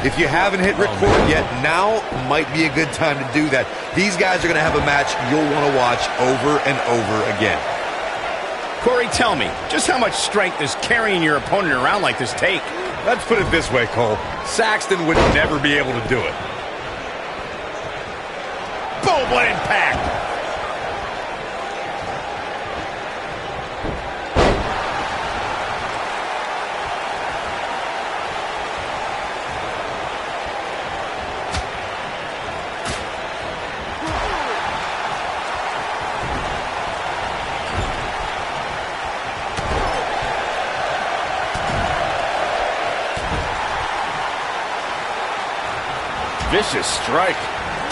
If you haven't hit record yet, now might be a good time to do that. These guys are going to have a match you'll want to watch over and over again. Corey, tell me, just how much strength does carrying your opponent around like this take? Let's put it this way, Cole. Saxton would never be able to do it. Boom, what impact! Vicious strike.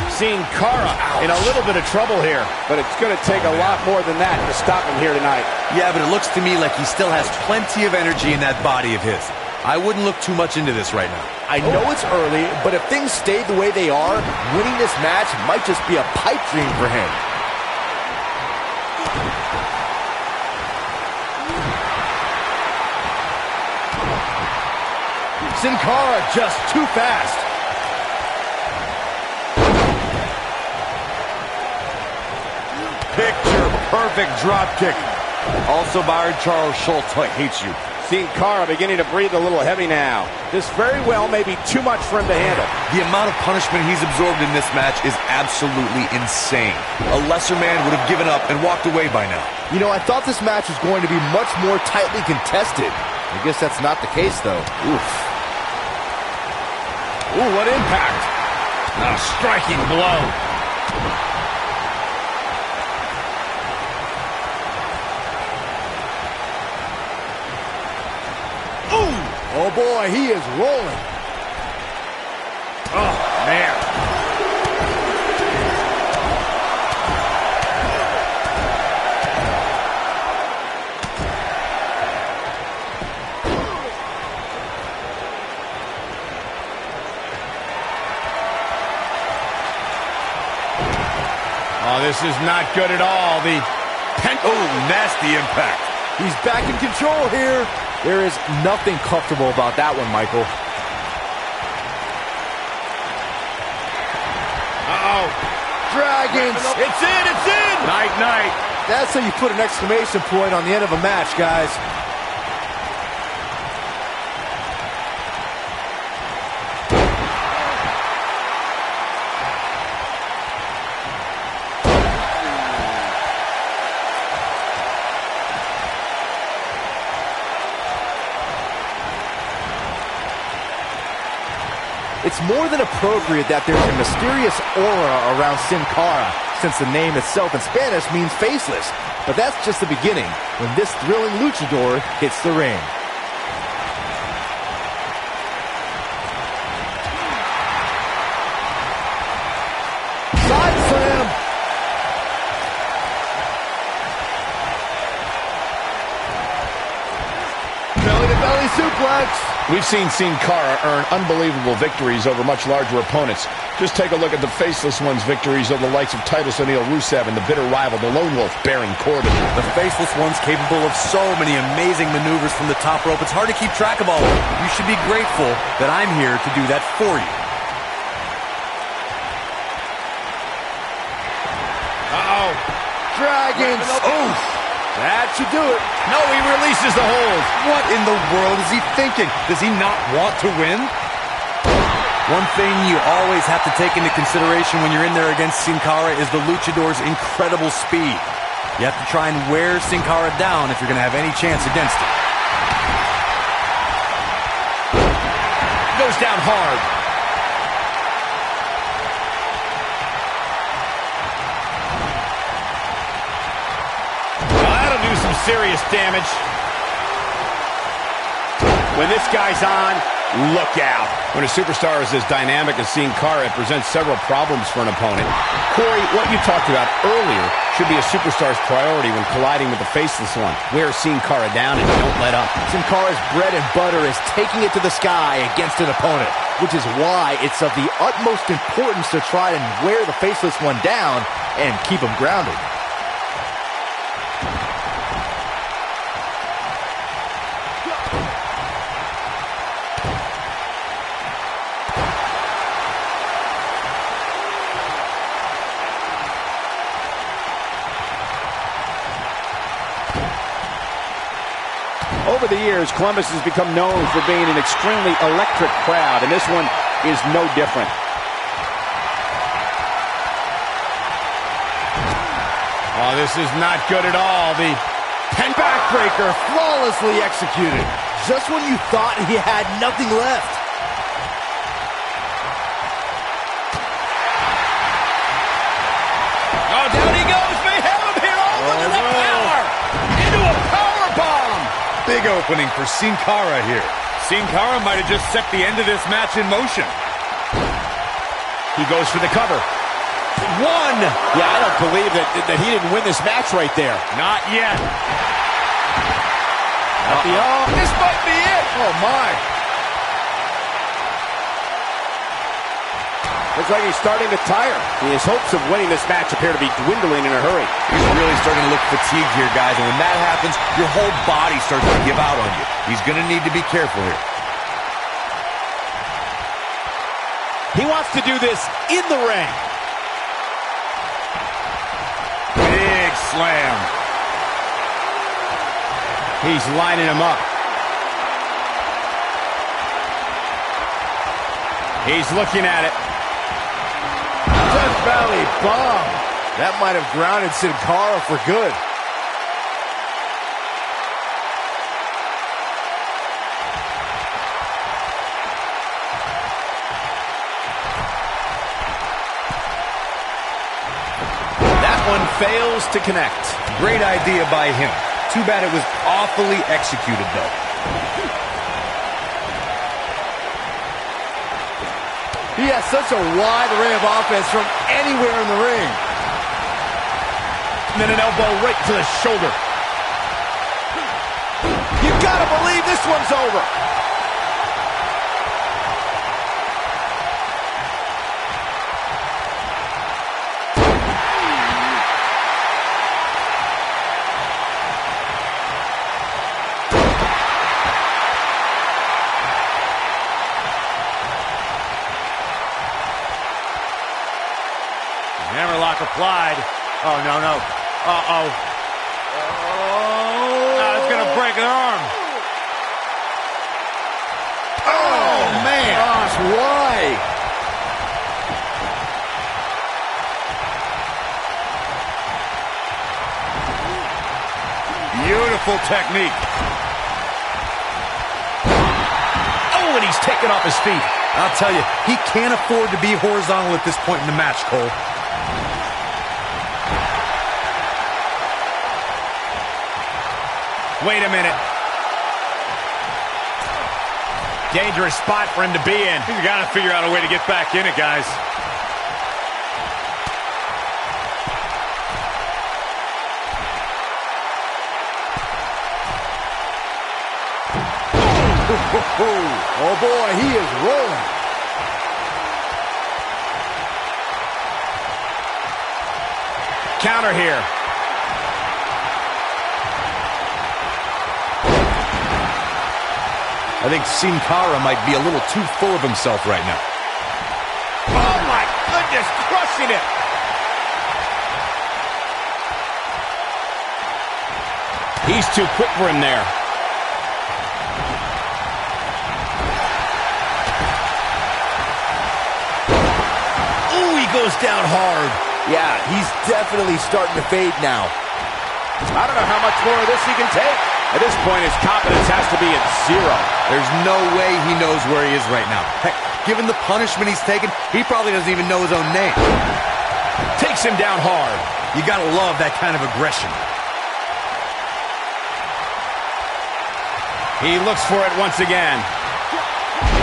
Seeing Cara in a little bit of trouble here. But it's going to take a lot more than that to stop him here tonight. Yeah, but it looks to me like he still has plenty of energy in that body of his. I wouldn't look too much into this right now. I know it's early, but if things stay the way they are, winning this match might just be a pipe dream for him. Sin Cara just too fast. Picture-perfect drop kick. Also Byron Charles Schultz hates you. Sin Cara beginning to breathe a little heavy now. This very well may be too much for him to handle. The amount of punishment he's absorbed in this match is absolutely insane. A lesser man would have given up and walked away by now. You know, I thought this match was going to be much more tightly contested. I guess that's not the case, though. Oof. Ooh, what impact! A striking blow. Oh boy, he is rolling. Oh, man. Oh, this is not good at all. Nasty impact. He's back in control here. There is nothing comfortable about that one, Michael. Uh-oh. Dragons. It's in, it's in. Night, night. That's how you put an exclamation point on the end of a match, guys. It's more than appropriate that there's a mysterious aura around Sin Cara, since the name itself in Spanish means faceless. But that's just the beginning, when this thrilling luchador hits the ring. Side slam! Belly-to-belly suplex! We've seen Sin Cara earn unbelievable victories over much larger opponents. Just take a look at the Faceless One's victories over the likes of Titus O'Neil, Rusev, and the bitter rival, the Lone Wolf, Baron Corbin. The Faceless One's capable of so many amazing maneuvers from the top rope. It's hard to keep track of all of them. You should be grateful that I'm here to do that for you. Uh-oh. Dragons! Oof. That should do it. No, he releases the hold. What in the world is he thinking? Does he not want to win? One thing you always have to take into consideration when you're in there against Sin Cara is the luchador's incredible speed. You have to try and wear Sin Cara down if you're going to have any chance against him. Goes down hard. Serious damage. When this guy's on, look out. When a superstar is as dynamic as Sin Cara, it presents several problems for an opponent. Corey, what you talked about earlier should be a superstar's priority when colliding with the Faceless One. Wear Sin Cara down and don't let up. Sin Cara's bread and butter is taking it to the sky against an opponent, which is why it's of the utmost importance to try and wear the Faceless One down and keep him grounded. Over the years, Columbus has become known for being an extremely electric crowd, and this one is no different. Oh, this is not good at all. The backbreaker flawlessly executed. Just when you thought he had nothing left. Oh, down he goes. They have him here. Oh, look at the power. Into a power bomb. Big opening for Sin Cara here. Sin Cara might have just set the end of this match in motion. He goes for the cover. One. Yeah, I don't believe that he didn't win this match right there. Not yet. This might be it. Oh, my. Looks like he's starting to tire. His hopes of winning this match appear to be dwindling in a hurry. He's really starting to look fatigued here, guys. And when that happens, your whole body starts to give out on you. He's going to need to be careful here. He wants to do this in the ring. Big slam. He's lining him up. He's looking at it. Death Valley bomb. That might have grounded Sin Cara for good. That one fails to connect. Great idea by him. Too bad it was awfully executed, though. He has such a wide array of offense from anywhere in the ring. And then an elbow right to the shoulder. You gotta believe this one's over. Hammerlock applied. Oh, no, no. Uh-oh. Oh, it's going to break an arm. Oh, man. Gosh, why? Beautiful technique. Oh, and he's taken off his feet. I'll tell you, he can't afford to be horizontal at this point in the match, Cole. Wait a minute. Dangerous spot for him to be in. He's got to figure out a way to get back in it, guys. Oh, boy, he is rolling. Counter here. I think Sin Cara might be a little too full of himself right now. Oh, my goodness, crushing it. He's too quick for him there. Ooh, he goes down hard. Yeah, he's definitely starting to fade now. I don't know how much more of this he can take. At this point, his confidence has to be at zero. There's no way he knows where he is right now. Heck, given the punishment he's taken, he probably doesn't even know his own name. Takes him down hard. You gotta love that kind of aggression. He looks for it once again.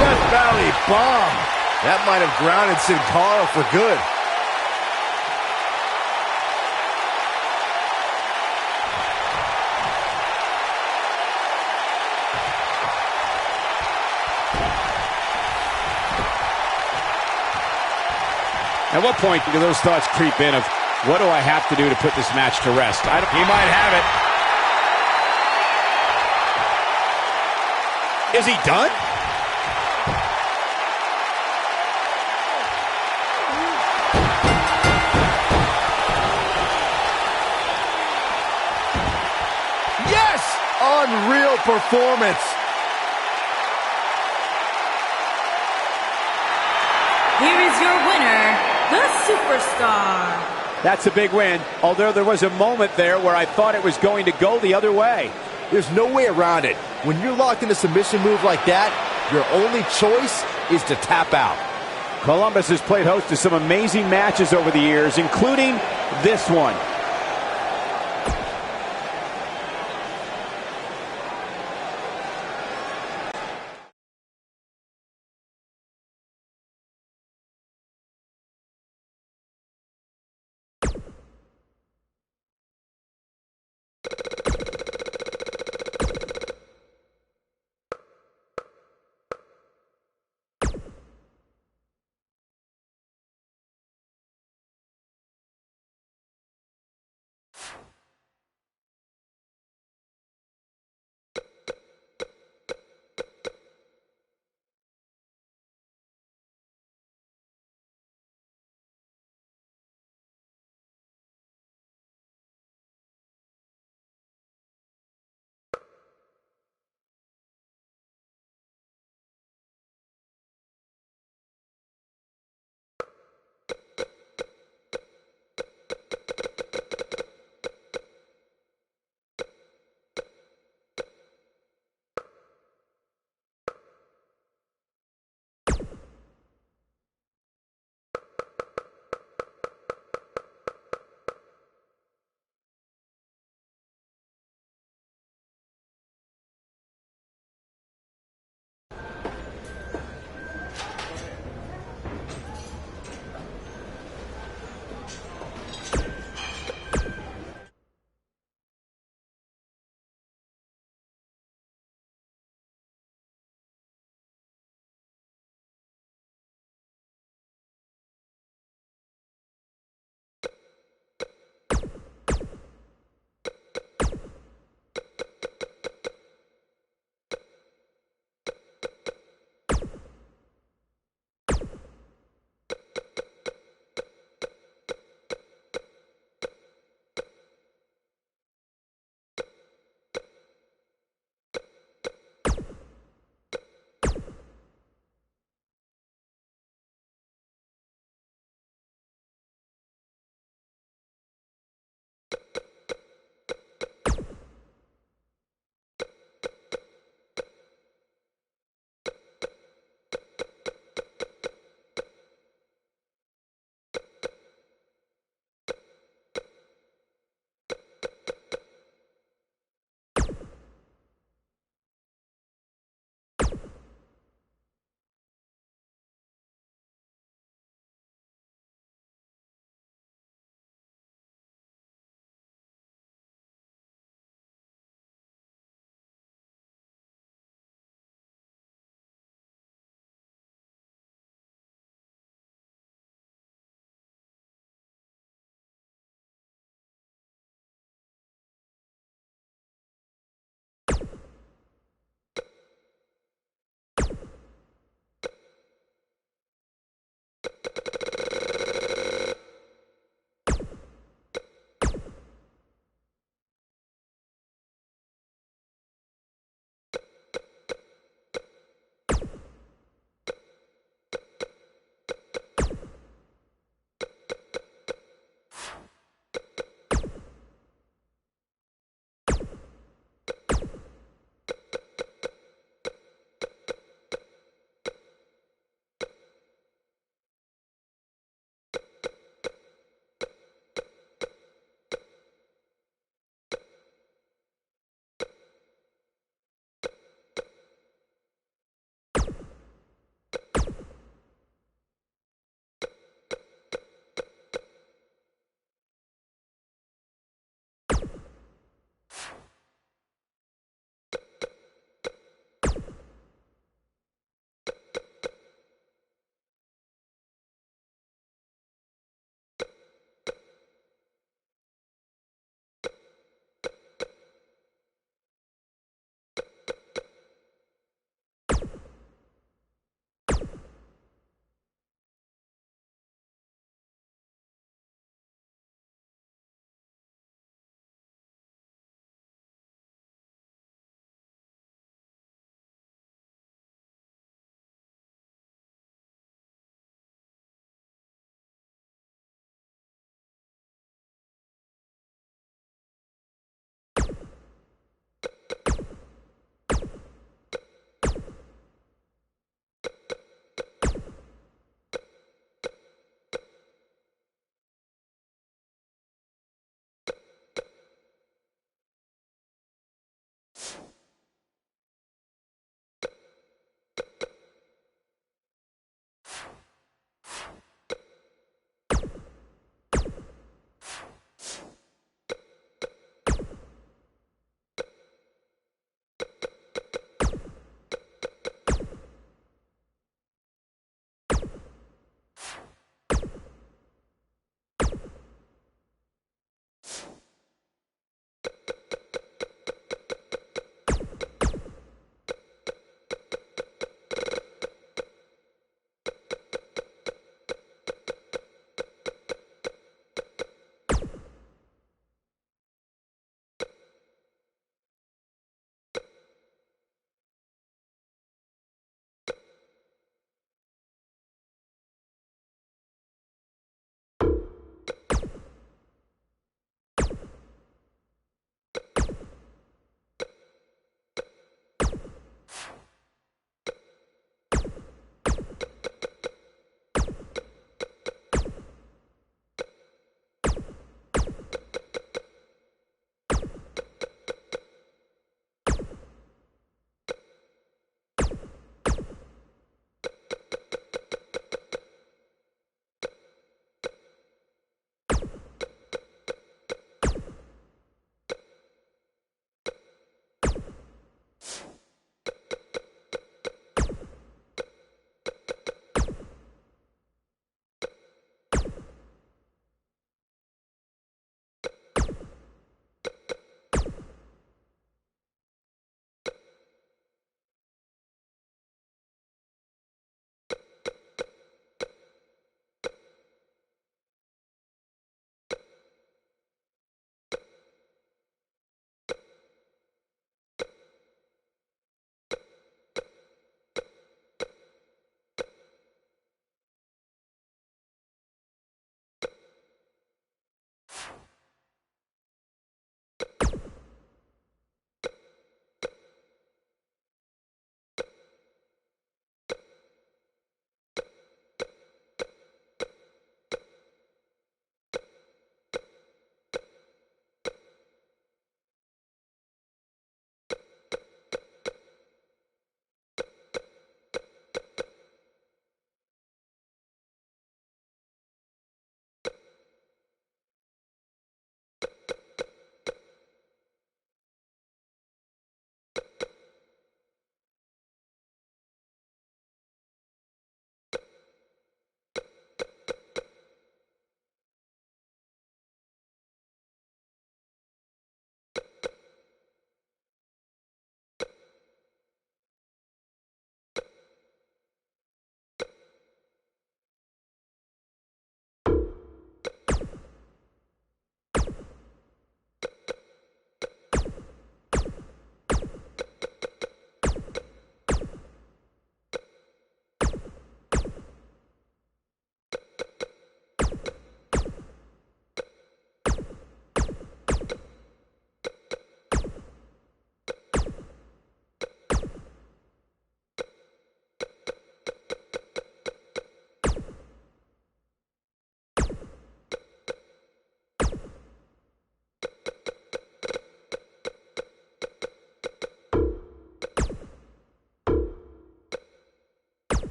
Death Valley bomb. That might have grounded Sin Cara for good. At what point do those thoughts creep in of, what do I have to do to put this match to rest? He might have it. Is he done? Yes! Unreal performance. Here is your winner, the Superstar. That's a big win, although there was a moment there where I thought it was going to go the other way. There's no way around it. When you're locked in a submission move like that, your only choice is to tap out. Columbus has played host to some amazing matches over the years, including this one.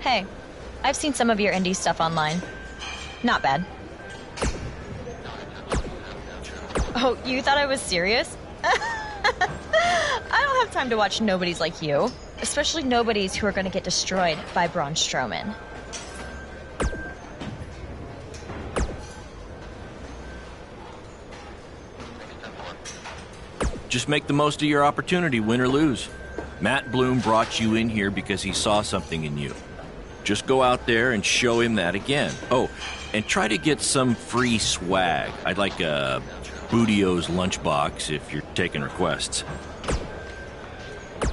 Hey, I've seen some of your indie stuff online. Not bad. Oh, you thought I was serious? I don't have time to watch nobodies like you. Especially nobodies who are going to get destroyed by Braun Strowman. Just make the most of your opportunity, win or lose. Matt Bloom brought you in here because he saw something in you. Just go out there and show him that again. Oh, and try to get some free swag. I'd like a Bootio's lunchbox if you're taking requests.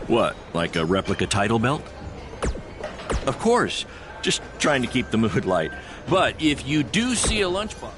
What, like a replica title belt? Of course, just trying to keep the mood light. But if you do see a lunchbox...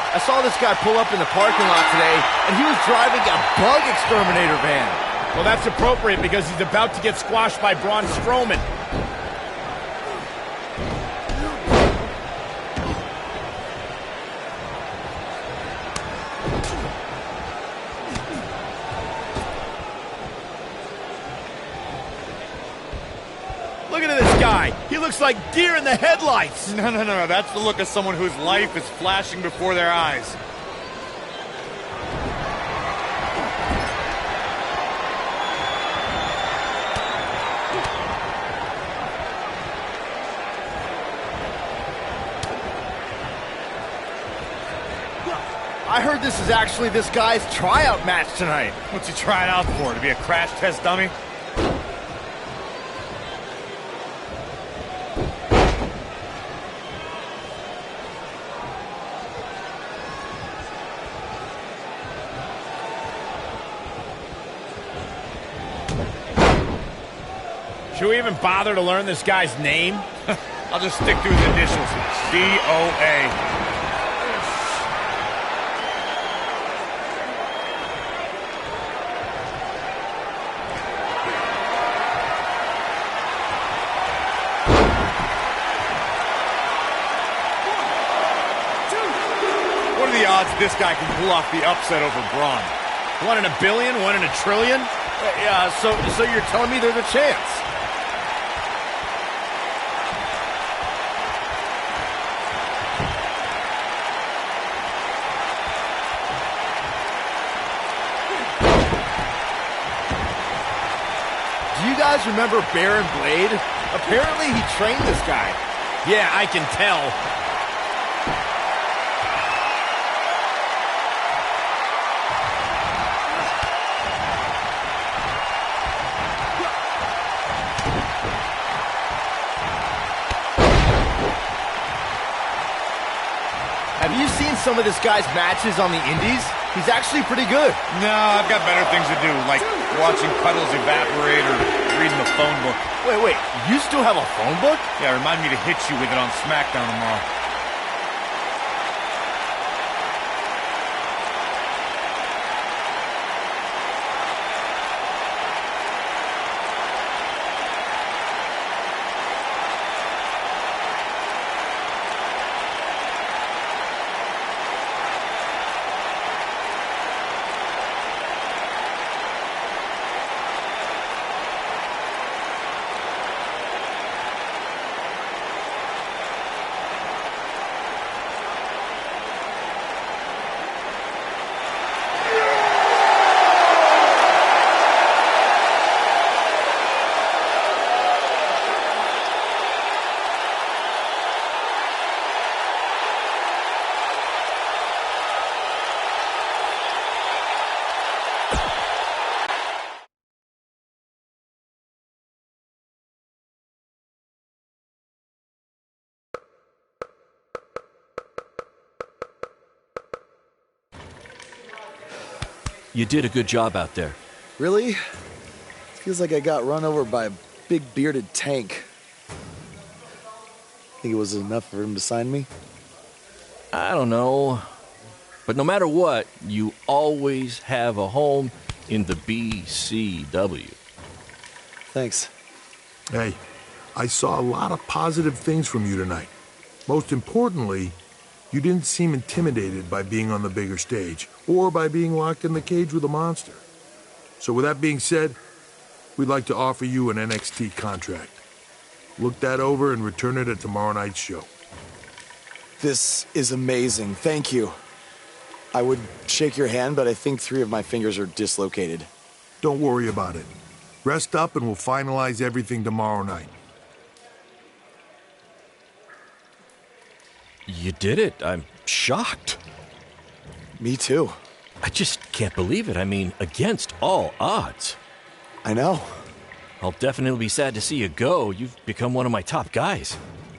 I saw this guy pull up in the parking lot today, and he was driving a bug exterminator van. Well, that's appropriate because he's about to get squashed by Braun Strowman. Look at this guy. He looks like deer in the headlights. No. That's the look of someone whose life is flashing before their eyes. I heard this is actually this guy's tryout match tonight. What's he trying out for? To be a crash test dummy? Should we even bother to learn this guy's name? I'll just stick to his initials. C-O-A. this guy can pull off the upset over Braun. 1 in a billion, 1 in a trillion? Yeah, so you're telling me there's a chance? Do you guys remember Baron Blade? Apparently he trained this guy. Yeah, I can tell. Have you seen some of this guy's matches on the indies? He's actually pretty good. No, I've got better things to do, like watching puddles evaporate or reading the phone book. Wait, you still have a phone book? Yeah, remind me to hit you with it on SmackDown tomorrow. You did a good job out there. Really? Feels like I got run over by a big bearded tank. Think it was enough for him to sign me? I don't know. But no matter what, you always have a home in the BCW. Thanks. Hey, I saw a lot of positive things from you tonight. Most importantly, you didn't seem intimidated by being on the bigger stage or by being locked in the cage with a monster. So with that being said, we'd like to offer you an NXT contract. Look that over and return it at tomorrow night's show. This is amazing. Thank you. I would shake your hand, but I think 3 of my fingers are dislocated. Don't worry about it. Rest up and we'll finalize everything tomorrow night. You did it. I'm shocked. Me too. I just can't believe it. I mean, against all odds. I know. I'll definitely be sad to see you go. You've become one of my top guys.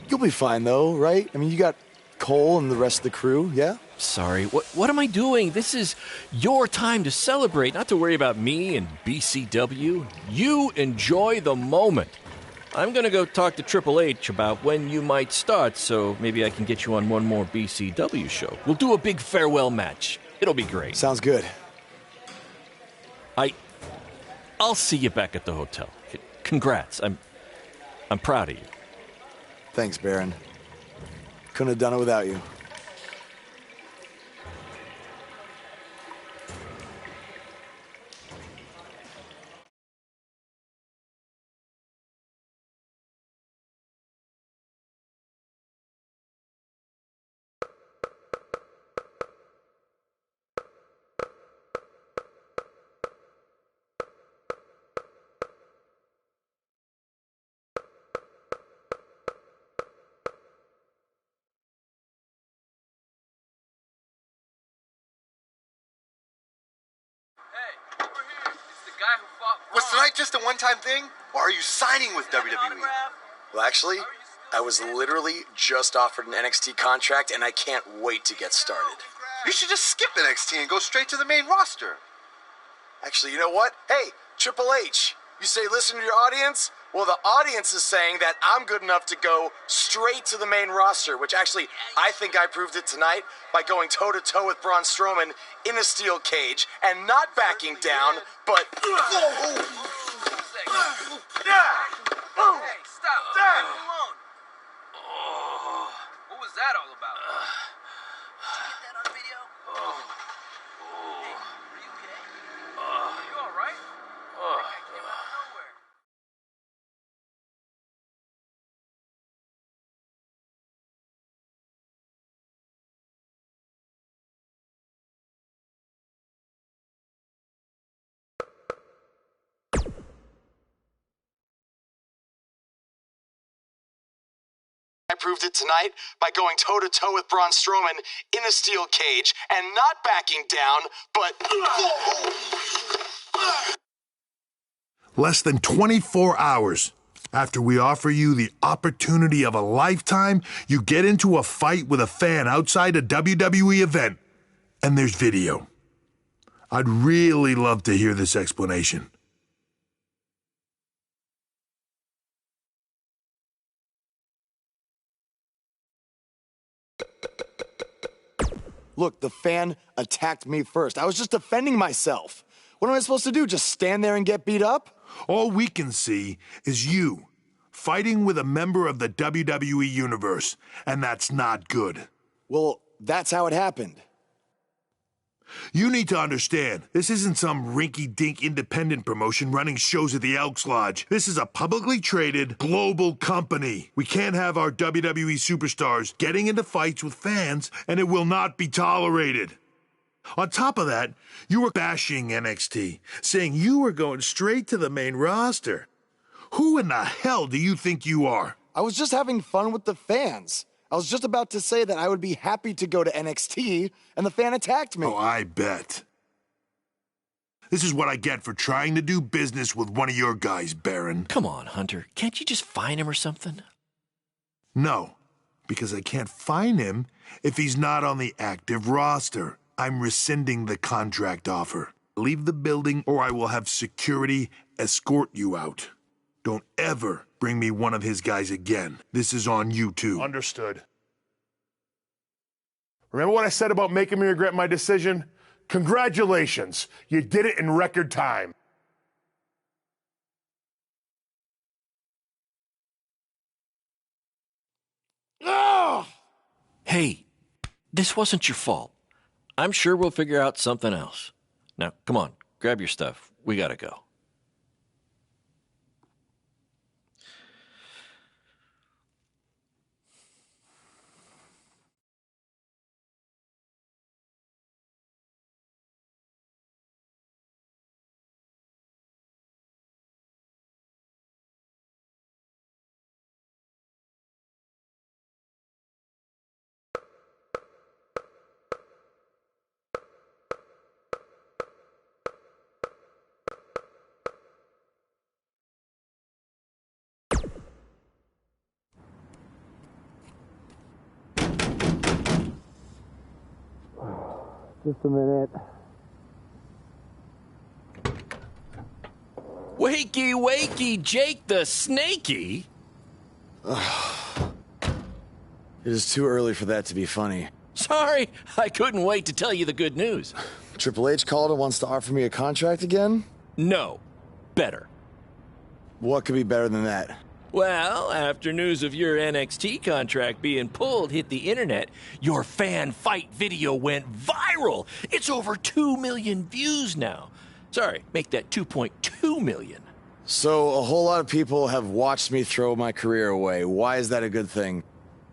You'll be fine, though, right? I mean, you got Cole and the rest of the crew, yeah? Sorry, what am I doing? This is your time to celebrate, not to worry about me and BCW. You enjoy the moment. I'm going to go talk to Triple H about when you might start, so maybe I can get you on one more BCW show. We'll do a big farewell match. It'll be great. Sounds good. I'll see you back at the hotel. Congrats. I'm proud of you. Thanks, Baron. Couldn't have done it without you. Was tonight just a one-time thing, or are you signing with WWE? Well, actually, I was literally just offered an NXT contract, and I can't wait to get started. You should just skip NXT and go straight to the main roster. Actually, you know what? Hey, Triple H, you say listen to your audience? Well, the audience is saying that I'm good enough to go straight to the main roster, which actually, I think I proved it tonight by going toe-to-toe with Braun Strowman in a steel cage and not backing down, but... Hey, stop. Leave him alone. What was that all about? Did you get that on video? I proved it tonight by going toe-to-toe with Braun Strowman in a steel cage and not backing down, but... Less than 24 hours after we offer you the opportunity of a lifetime, you get into a fight with a fan outside a WWE event, and there's video. I'd really love to hear this explanation. Look, the fan attacked me first. I was just defending myself. What am I supposed to do? Just stand there and get beat up? All we can see is you fighting with a member of the WWE Universe, and that's not good. Well, that's how it happened. You need to understand, this isn't some rinky-dink independent promotion running shows at the Elks Lodge. This is a publicly traded global company. We can't have our WWE superstars getting into fights with fans, and it will not be tolerated. On top of that, you were bashing NXT, saying you were going straight to the main roster. Who in the hell do you think you are? I was just having fun with the fans. I was just about to say that I would be happy to go to NXT, and the fan attacked me. Oh, I bet. This is what I get for trying to do business with one of your guys, Baron. Come on, Hunter. Can't you just fine him or something? No, because I can't fine him if he's not on the active roster. I'm rescinding the contract offer. Leave the building or I will have security escort you out. Don't ever bring me one of his guys again. This is on you too. Understood. Remember what I said about making me regret my decision? Congratulations. You did it in record time. Hey, this wasn't your fault. I'm sure we'll figure out something else. Now, come on, grab your stuff. We gotta go. Just a minute. Wakey, wakey, Jake the Snakey. It is too early for that to be funny. Sorry, I couldn't wait to tell you the good news. Triple H called and wants to offer me a contract again? No, better. What could be better than that? Well, after news of your NXT contract being pulled hit the internet, your fan fight video went viral. It's over 2 million views now. Sorry, make that 2.2 million. So a whole lot of people have watched me throw my career away. Why is that a good thing?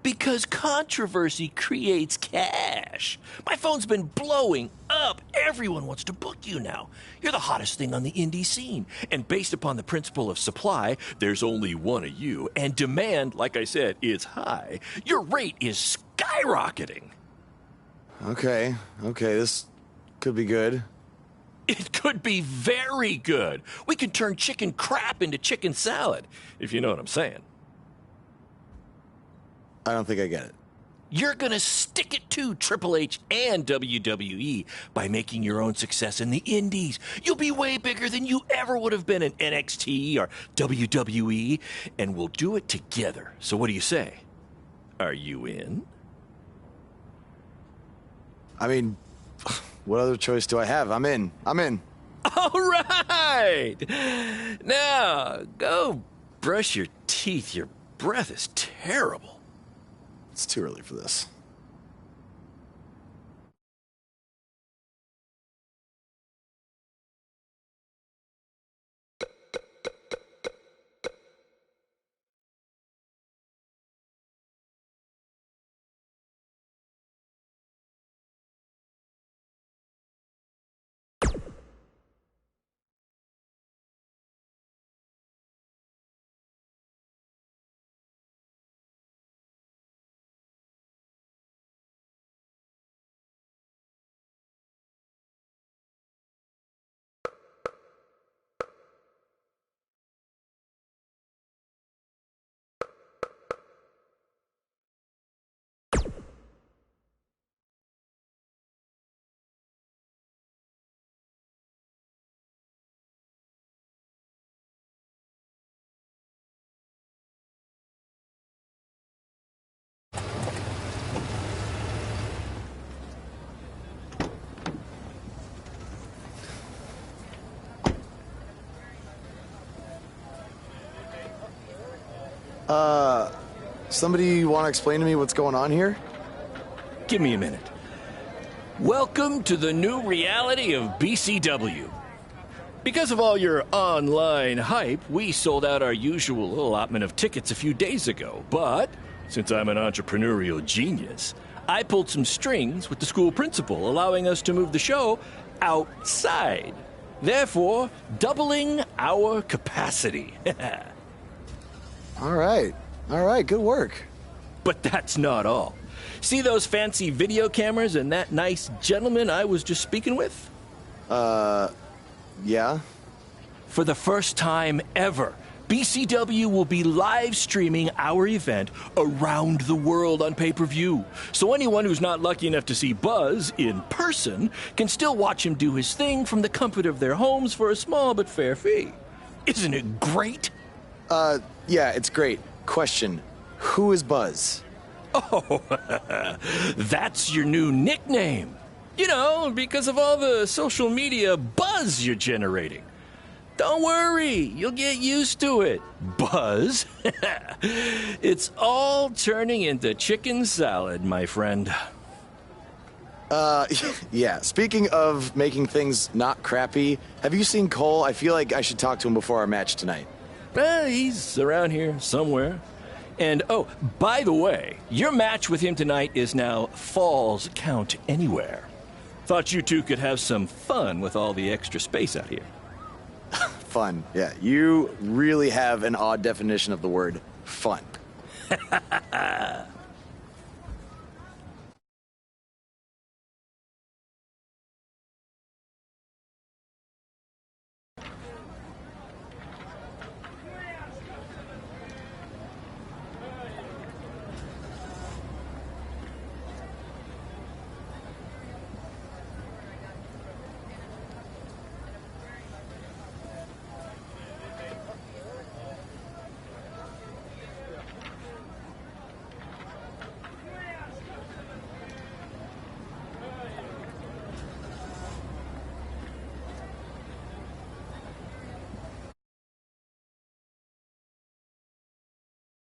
Because controversy creates cash. My phone's been blowing up. Everyone wants to book you now. You're the hottest thing on the indie scene. And based upon the principle of supply, there's only one of you. And demand, like I said, is high. Your rate is skyrocketing. Okay, this could be good. It could be very good. We could turn chicken crap into chicken salad, if you know what I'm saying. I don't think I get it. You're gonna stick it to Triple H and WWE by making your own success in the indies. You'll be way bigger than you ever would have been in NXT or WWE, and we'll do it together. So what do you say? Are you in? I mean, what other choice do I have? I'm in. All right! Now, go brush your teeth. Your breath is terrible. It's too early for this. Somebody want to explain to me what's going on here? Give me a minute. Welcome to the new reality of BCW. Because of all your online hype, we sold out our usual allotment of tickets a few days ago. But since I'm an entrepreneurial genius, I pulled some strings with the school principal, allowing us to move the show outside. Therefore, doubling our capacity. All right, good work. But that's not all. See those fancy video cameras and that nice gentleman I was just speaking with? Yeah? For the first time ever, BCW will be live streaming our event around the world on pay-per-view. So anyone who's not lucky enough to see Buzz in person can still watch him do his thing from the comfort of their homes for a small but fair fee. Isn't it great? Yeah, it's great. Question, who is Buzz? Oh, that's your new nickname. You know, because of all the social media buzz you're generating. Don't worry, you'll get used to it. Buzz? It's all turning into chicken salad, my friend. Yeah, speaking of making things not crappy, have you seen Cole? I feel like I should talk to him before our match tonight. He's around here somewhere. And, oh, by the way, your match with him tonight is now Falls Count Anywhere. Thought you two could have some fun with all the extra space out here. Fun, yeah. You really have an odd definition of the word fun.